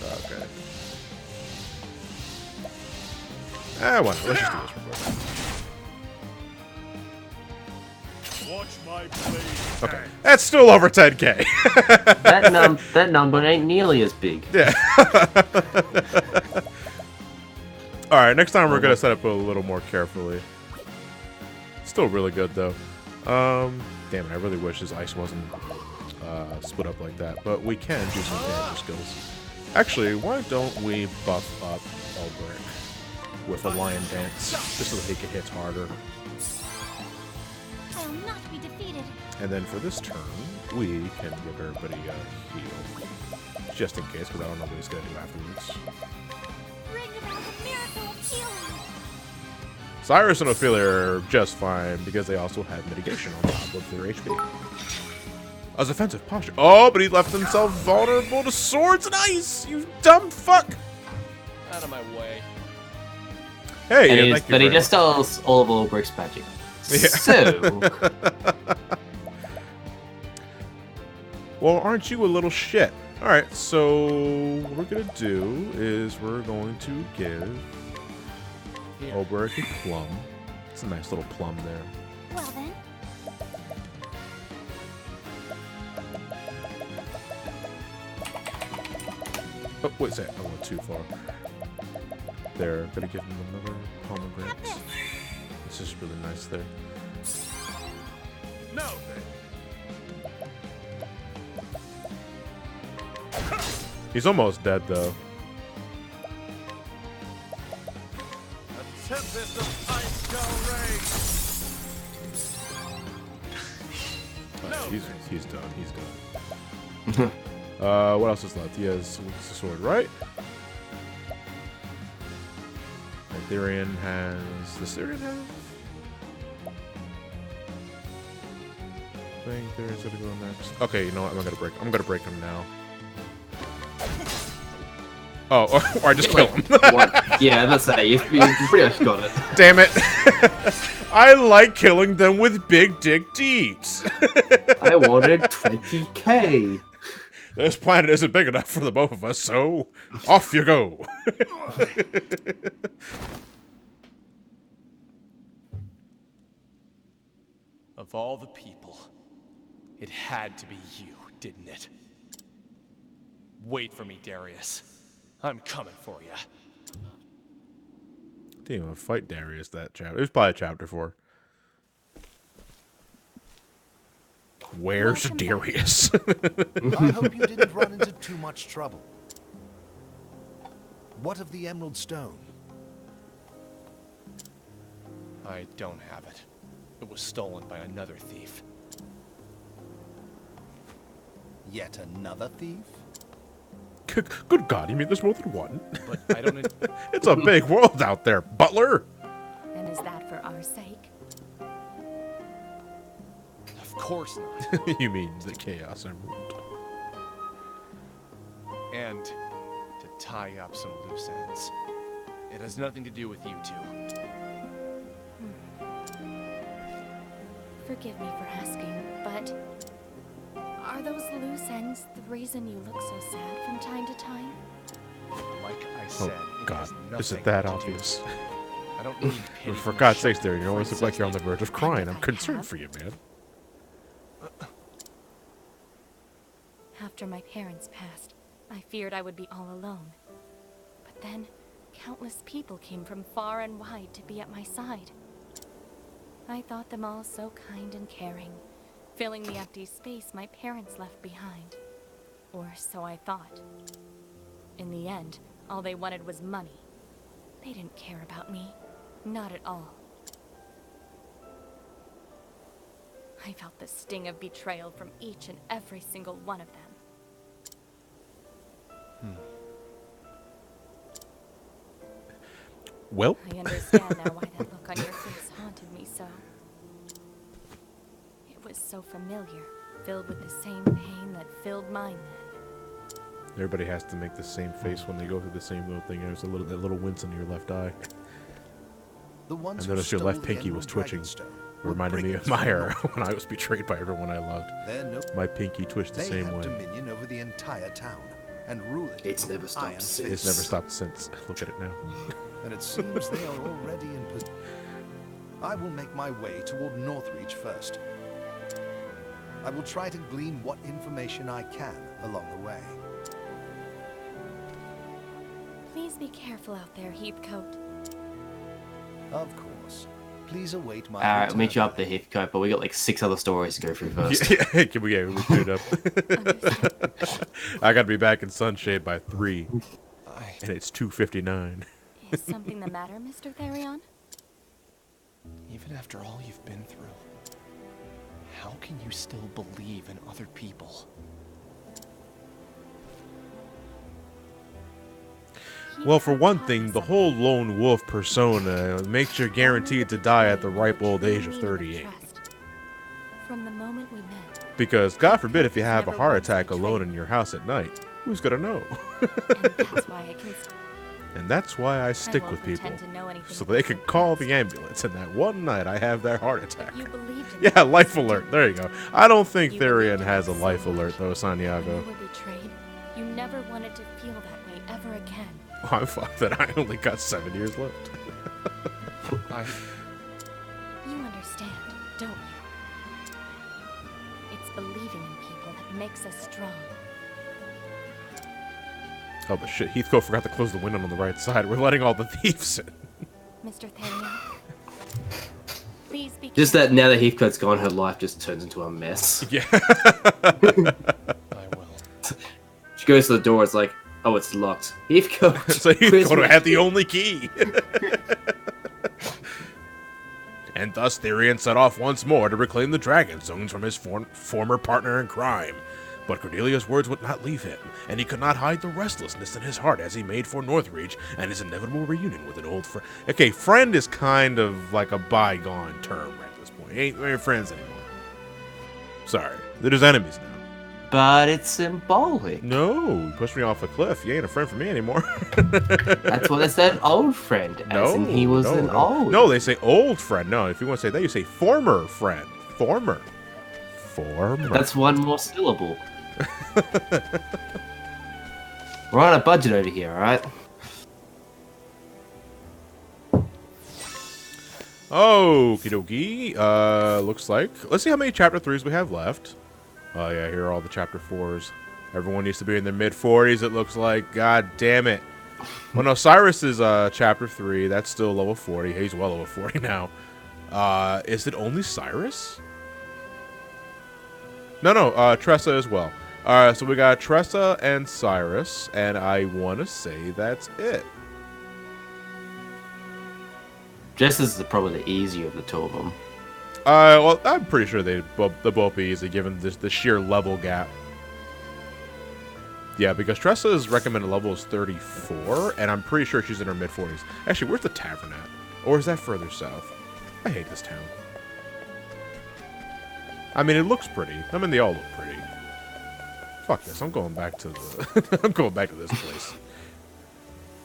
Okay. Ah, why not? Let's just do this real quick. Watch my blade. Okay, that's still over 10k. that number ain't nearly as big. Yeah. All right, next time we're gonna set up a little more carefully. Still really good though. Damn it! I really wish his ice wasn't split up like that, but we can do some damage skills. Actually, why don't we buff up Ulbrich with a Lion Dance, just so that he can hit harder. I will not be defeated. And then for this turn, we can give everybody a heal. Just in case, because I don't know what he's going to do afterwards. Bring about the miracle of healing. Cyrus and Ophelia are just fine, because they also have mitigation on top of their HP. As offensive posture. Oh, but he left himself vulnerable to swords and ice! You dumb fuck! Out of my way. Hey, And yeah, thank you but he very just does all of Ulbricht's magic. Yeah. So, Well, aren't you a little shit? Alright, so what we're gonna do is we're going to give Ulbrich a plum. It's a nice little plum there. Well then, Oh, wait a second. I went too far. There, gonna give him another pomegranate. have this. This is really nice there. No, then. He's almost dead though. A tempest of ice shall rage. He's done. He's done. What else is left? He has the sword, right? Therian has. Does Therian have? I think Therian's gonna go next. Okay, you know what? I'm gonna break him now. Oh, or I just kill him. what? Yeah, that's that. You pretty much got it. Damn it! I like killing them with big dick deeds. I wanted 20k. This planet isn't big enough for the both of us, so off you go. Of all the people, it had to be you, didn't it? Wait for me, Darius. I'm coming for you. Didn't even fight Darius that chapter. It was probably chapter 4. Where's Darius? I hope you didn't run into too much trouble. What of the Emerald Stone? I don't have it. It was stolen by another thief. Yet another thief? Good God, you mean there's more than one? But I don't... It's a big world out there, Butler. And is that for our sake? Of course not. You mean the Chaos Emerald? And to tie up some loose ends. It has nothing to do with you two. Forgive me for asking, but are those loose ends the reason you look so sad from time to time? Like I said, Oh it God, has is nothing it that to do- obvious? I don't need pity For from God's your sakes, there, you always look like you're on the verge of crying. I'm concerned for you, man. After my parents passed, I feared I would be all alone. But then, countless people came from far and wide to be at my side. I thought them all so kind and caring, filling the empty space my parents left behind. Or so I thought. In the end, all they wanted was money. They didn't care about me. Not at all. I felt the sting of betrayal from each and every single one of them. Well, I understand now why that look on your face haunted me so. It was so familiar, filled with the same pain that filled mine then. everybody has to make the same face when they go through the same little thing. There's that little wince in your left eye. The ones I who noticed your stole left the pinky was Emerald twitching. Dragonstone It were reminded me of brigands my from era North. when I was betrayed by everyone I loved. They're no- My pinky twitched the They same have way. dominion over the entire town and rule it. It's never with stopped iron since. It's never stopped since. Look at it now. And it seems they are already in position. I will make my way toward Northreach first. I will try to glean what information I can along the way. Please be careful out there, Heathcote. Of course. Please await my Alright, I'll meet you return. up there, Heathcote, but we got like 6 other stories to go through first. Yeah, can we do it up? I gotta be back in Sunshade by 3, and it's 2:59. Is something the matter, Mr. Therion? Even after all you've been through, how can you still believe in other people? Well, for one thing, the whole lone wolf persona makes you guaranteed to die at the ripe old age of 38. From the moment we met, Because, God forbid, if you have a heart attack alone in your house at night, who's gonna know? and that's why I can. And that's why I stick won't with people, pretend to know anything so about they can your call past. the ambulance. And that one night, I have that heart attack. You believed in Yeah, me. life alert. There you go. I don't think You Therion believed in has a me so life much. alert, though, When Santiago. you were betrayed, you never wanted to feel that way ever again. Oh, I'm fucked that I only got 7 years left. You understand, don't you? It's believing in people that makes us strong. Oh, but shit, Heathcote forgot to close the window on the right side. We're letting all the thieves in. Mr. Therion, please be Just careful. that now that Heathcote's gone, her life just turns into a mess. Yeah. I will. She goes to the door, it's like, oh, it's locked. Heathcote, So where's Heathcote my- had the only key. And thus Therion set off once more to reclaim the dragon stones from his former partner in crime. But Cordelia's words would not leave him, and he could not hide the restlessness in his heart as he made for Northreach and his inevitable reunion with an old friend. Okay, friend is kind of like a bygone term at this point. We ain't friends anymore. Sorry, they're just enemies now. But it's symbolic. No, you pushed me off a cliff. You ain't a friend for me anymore. That's what they said, old friend. As in he was an old. No, they say old friend. No, if you want to say that, you say former friend. Former. That's one more syllable. We're on a budget over here, alright? Okie dokie. Looks like. Let's see how many chapter 3s we have left. Oh, yeah, here are all the chapter 4s. Everyone needs to be in their mid-40s, it looks like. God damn it. Well, no, Cyrus is chapter 3. That's still level 40. He's well over 40 now. Is it only Cyrus? No, Tressa as well. Alright, so we got Tressa and Cyrus, and I want to say that's it. Jess is probably the easier of the two of them. Well, I'm pretty sure they'll both be easy given the sheer level gap. Yeah, because Tressa's recommended level is 34, and I'm pretty sure she's in her mid-40s. Actually, where's the tavern at? Or is that further south? I hate this town. I mean, it looks pretty. I mean, they all look pretty. Fuck this. I'm going back to the... I'm going back to this place.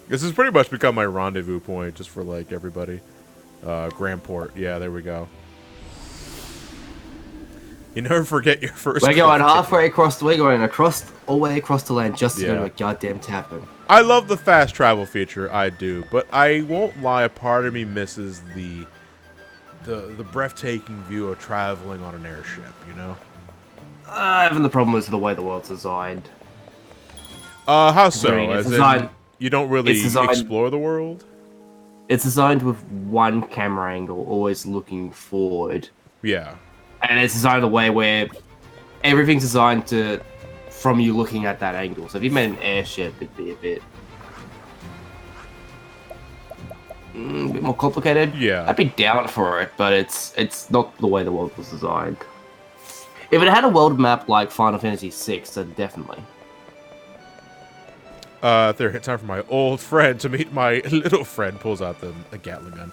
This has pretty much become my rendezvous point, just for, like, everybody. Grandport. Yeah, there we go. You never forget your first... We're going halfway across, we're going all the way across the land just to go Yeah. to a goddamn tavern. I love the fast travel feature, I do, but I won't lie, a part of me misses the breathtaking view of traveling on an airship, you know? Having the problem is the way the world's designed. How so? Considering it's As in, designed- you don't really it's designed- explore the world? It's designed with one camera angle, always looking forward. Yeah. And it's designed the way where everything's designed to, from you looking at that angle. So if you made an airship, it'd be a bit more complicated. Yeah. I'd be down for it, but it's not the way the world was designed. If it had a world map like Final Fantasy VI, then definitely. There, it's time for my old friend to meet my little friend. Pulls out the Gatling gun.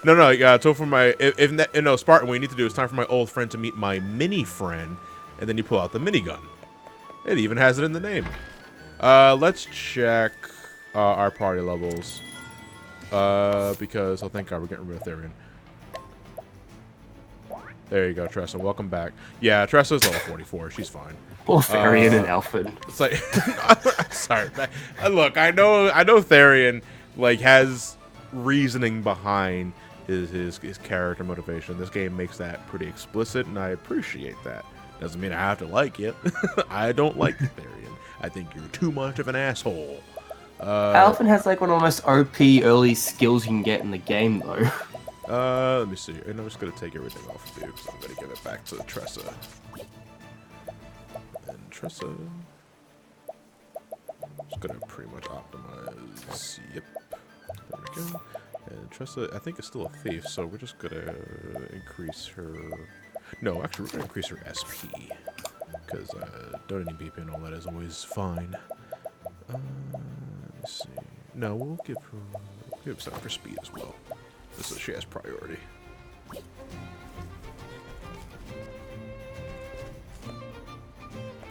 No, yeah, so for my, no, Spartan, what you need to do is time for my old friend to meet my mini friend, and then you pull out the minigun. It even has it in the name. Let's check our party levels. Because, oh, thank God, we're getting rid of Therion. There you go, Tressa. Welcome back. Yeah, Tressa's level 44. She's fine. Or Therion and Alfred. It's like, sorry. Look, I know Therion like has reasoning behind his character motivation. This game makes that pretty explicit, and I appreciate that. Doesn't mean I have to like it. I don't like Therion. I think you're too much of an asshole. Alfred has like one of the most OP early skills you can get in the game, though. Let me see. And I'm just gonna take everything off of you because I'm gonna give it back to Tressa. And Tressa, just gonna pretty much optimize. Yep. There we go. And Tressa, I think, is still a thief, so we're just gonna increase her. No, actually, we're gonna increase her SP because donating BP and all that is always fine. Let's see. No, we'll give some for speed as well. So she has priority.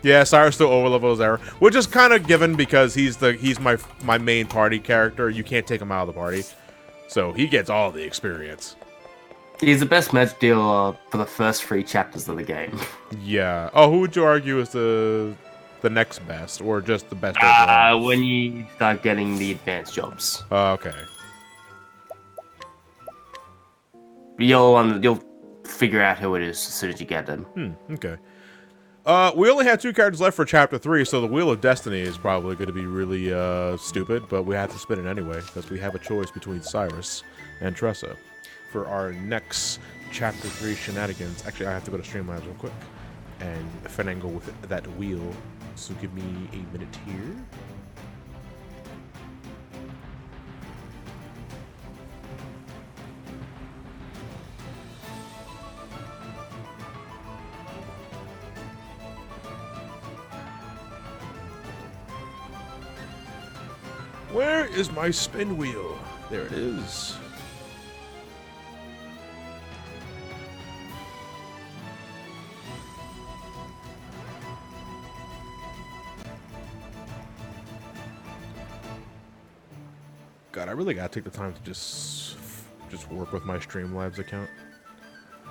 Yeah, Cyrus still overlevels Arrow, which is kind of given because he's my main party character. You can't take him out of the party, so he gets all the experience. He's the best match dealer for the first 3 chapters of the game. Yeah. Oh, who would you argue is the next best, or just the best overall? When you start getting the advanced jobs. Okay. You'll figure out who it is as soon as you get them. Okay. We only have 2 characters left for Chapter 3, so the Wheel of Destiny is probably going to be really stupid, but we have to spin it anyway, because we have a choice between Cyrus and Tressa for our next Chapter 3 shenanigans. Actually, I have to go to Streamlabs real quick and finagle with that wheel, so give me a minute here. Where is my spin wheel? There it is. God, I really gotta take the time to just work with my Streamlabs account.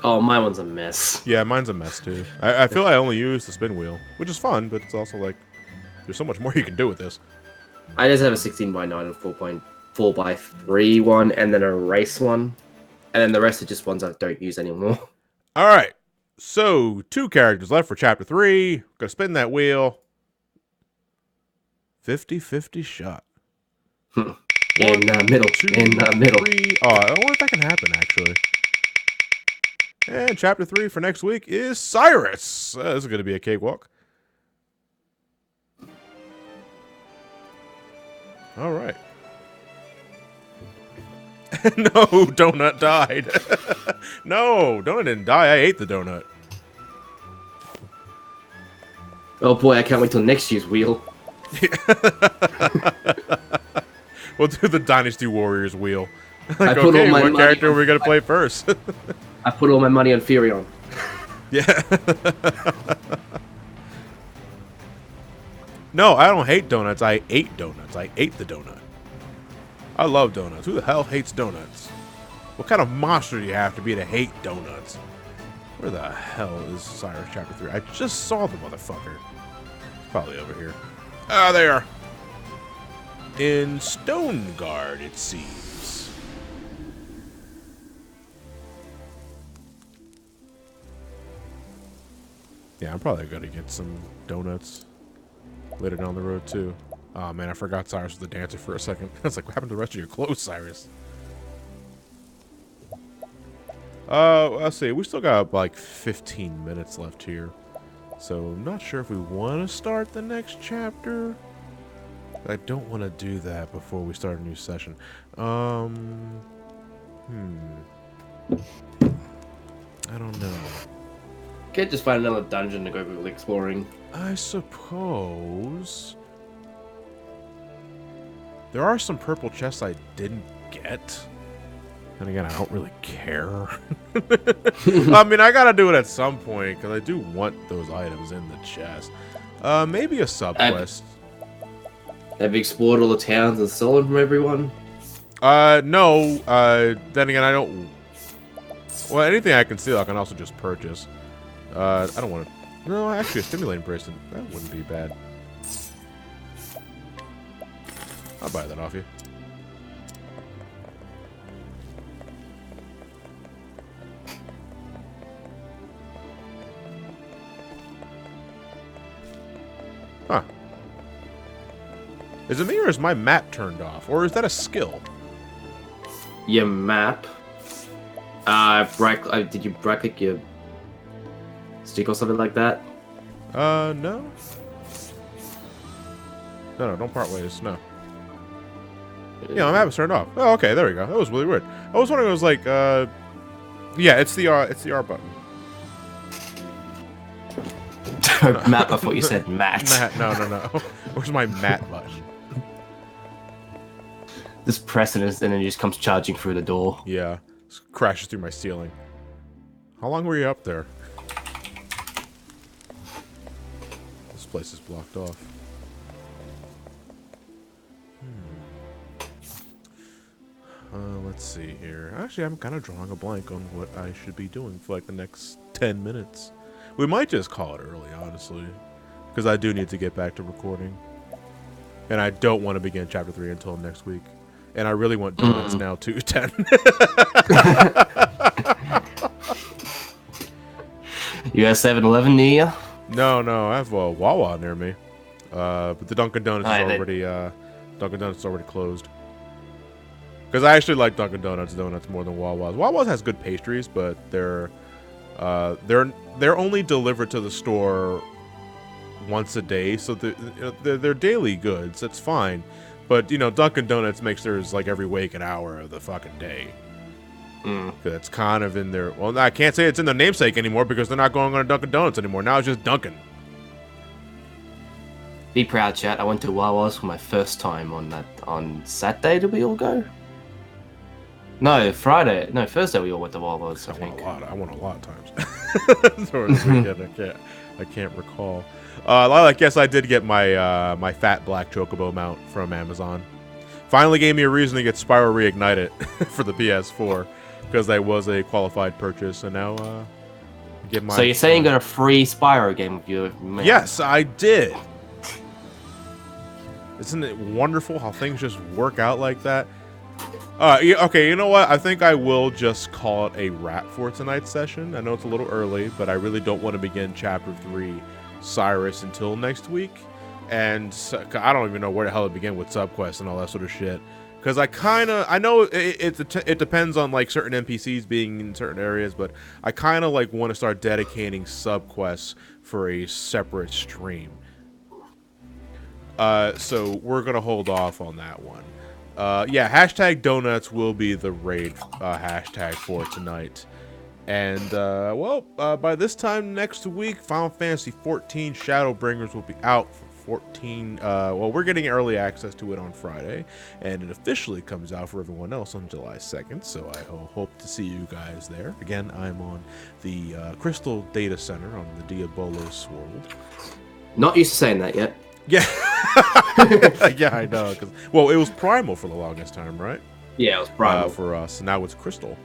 Oh, my one's a mess. Yeah, mine's a mess too. I feel I only use the spin wheel, which is fun, but it's also like there's so much more you can do with this. I just have a 16x9 and 4x3 one, and then a race one, and then the rest are just ones I don't use anymore. All right, so 2 characters left for Chapter 3. Gonna spin that wheel. 50-50 shot. In the middle. 2, In the middle. 3. Oh, I wonder if that can happen actually. And Chapter 3 for next week is Cyrus. This is gonna be a cakewalk. All right. No, Donut died. No, Donut didn't die. I ate the donut. Oh boy, I can't wait till next year's wheel. We'll do the Dynasty Warriors wheel. I Like, put all okay, my what money character are on- we gonna play first? I put all my money on Furion. Yeah. No, I don't hate donuts. I ate donuts. I ate the donut. I love donuts. Who the hell hates donuts? What kind of monster do you have to be to hate donuts? Where the hell is Cyrus Chapter 3? I just saw the motherfucker. It's probably over here. Ah, there. In Stoneguard, it seems. Yeah, I'm probably gonna get some donuts later down the road too. Oh man, I forgot Cyrus was the dancer for a second. I was like, what happened to the rest of your clothes, Cyrus? Let's see. We still got like 15 minutes left here. So I'm not sure if we want to start the next chapter. I don't want to do that before we start a new session. I don't know. Can't just find another dungeon to go exploring. I suppose there are some purple chests I didn't get. And again, I don't really care. I mean, I gotta do it at some point because I do want those items in the chest. Maybe a sub-quest. Have you explored all the towns and stolen from everyone? No. Then again, I don't... Well, anything I can steal, I can also just purchase. I don't want to... No, actually, a stimulating bracelet. That wouldn't be bad. I'll buy that off you. Huh. Is it me or is my map turned off? Or is that a skill? Your map. Did you right click your stick or something like that? No. No, don't part ways. No. Yeah, I'm having it turned off. Oh, okay, there we go. That was really weird. I was wondering, it was like, yeah, it's the R button. Matt, I thought you said Matt. Matt, no. Where's my Matt button? Just press it and then it just comes charging through the door. Yeah, crashes through my ceiling. How long were you up there? This place is blocked off. Let's see here. Actually, I'm kind of drawing a blank on what I should be doing for like the next 10 minutes. We might just call it early, honestly, because I do need to get back to recording. And I don't want to begin Chapter 3 until next week. And I really want donuts now, too, 10. You got 7-Eleven near you? No, I have a Wawa near me. But the Dunkin' Donuts is already closed. Because I actually like Dunkin' Donuts donuts more than Wawa's. Wawa's has good pastries, but they're only delivered to the store once a day, so they're daily goods. That's fine, but you know, Dunkin' Donuts makes theirs like every waking hour of the fucking day. That's kind of in their. Well, I can't say it's in their namesake anymore because they're not going on Dunkin' Donuts anymore. Now it's just Dunkin'. Be proud, chat. I went to Wawa's for my first time on Saturday. Did we all go? No, Friday. No, Thursday we all went to Wawa's, I think. I went a lot of times. Over the weekend, I can't recall. I guess I did get my my fat black chocobo mount from Amazon. Finally gave me a reason to get Spyro Reignited for the PS4 because that was a qualified purchase, and now get my. So you're saying you got a free Spyro game with your mount? Yes, I did. Isn't it wonderful how things just work out like that? Okay, you know what? I think I will just call it a wrap for tonight's session. I know it's a little early, but I really don't want to begin Chapter 3 Cyrus until next week. And I don't even know where the hell to begin with subquests and all that sort of shit. Because I know it depends on like certain NPCs being in certain areas, but I kind of like want to start dedicating subquests for a separate stream. So we're going to hold off on that one. Yeah, hashtag donuts will be the raid hashtag for tonight. And, by this time next week, Final Fantasy XIV Shadowbringers will be out for 14. We're getting early access to it on Friday, and it officially comes out for everyone else on July 2nd, so I hope to see you guys there. Again, I'm on the Crystal Data Center on the Diabolos world. Not used to saying that yet. Yeah. Yeah, I know. Well, it was Primal for the longest time, right? Yeah, it was Primal. For us. Now it's Crystal.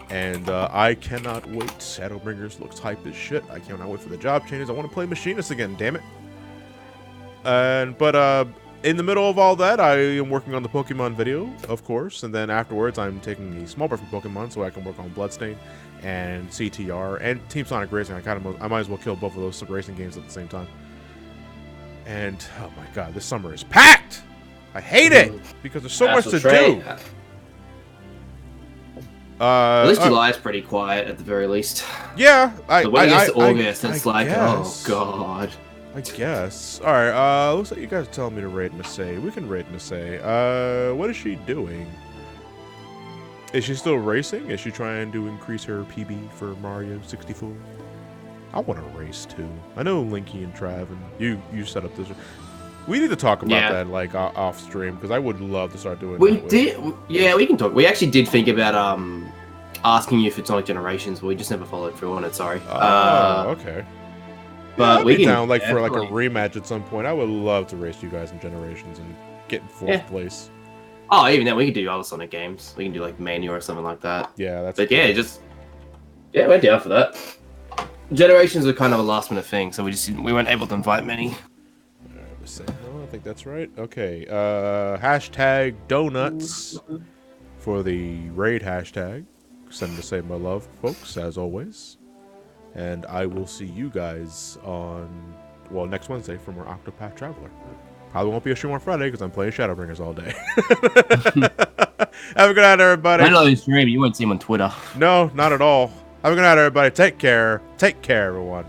And I cannot wait. Shadowbringers looks hype as shit. I cannot wait for the job changes. I want to play Machinist again, damn it. But in the middle of all that, I am working on the Pokemon video, of course. And then afterwards, I'm taking a small break from Pokemon so I can work on Bloodstain and CTR and Team Sonic Racing. I might as well kill both of those racing games at the same time. And, oh my god, this summer is packed! I hate it! Because there's so much to do! At least July is pretty quiet, at the very least. Yeah, But when it gets to August, it's like, oh god. I guess. Alright, looks like you guys are telling me to raid Nasei. We can raid Nasei. What is she doing? Is she still racing? Is she trying to increase her PB for Mario 64? I want to race too. I know Linky and Trav and you set up this. We need to talk about that like off stream because I would love to start doing. Yeah, we can talk. We actually did think about asking you for Sonic Generations, but we just never followed through on it. Sorry. Okay. But yeah, we can down like for like a rematch at some point. I would love to race you guys in Generations and get in fourth place. Oh, even then we could do other Sonic games. We can do like Mania or something like that. Yeah, that's. But cool. Yeah, we're down for that. Generations are kind of a last minute thing, so we weren't able to invite many. I think that's right. Okay. Hashtag donuts for the raid hashtag. Send to say my love, folks, as always. And I will see you guys on next Wednesday for more Octopath Traveler. Probably won't be a stream on Friday because I'm playing Shadowbringers all day. Have a good night, everybody. I know he's streaming. You won't see him on Twitter. No, not at all. Have a good night, everybody. Take care. Take care, everyone.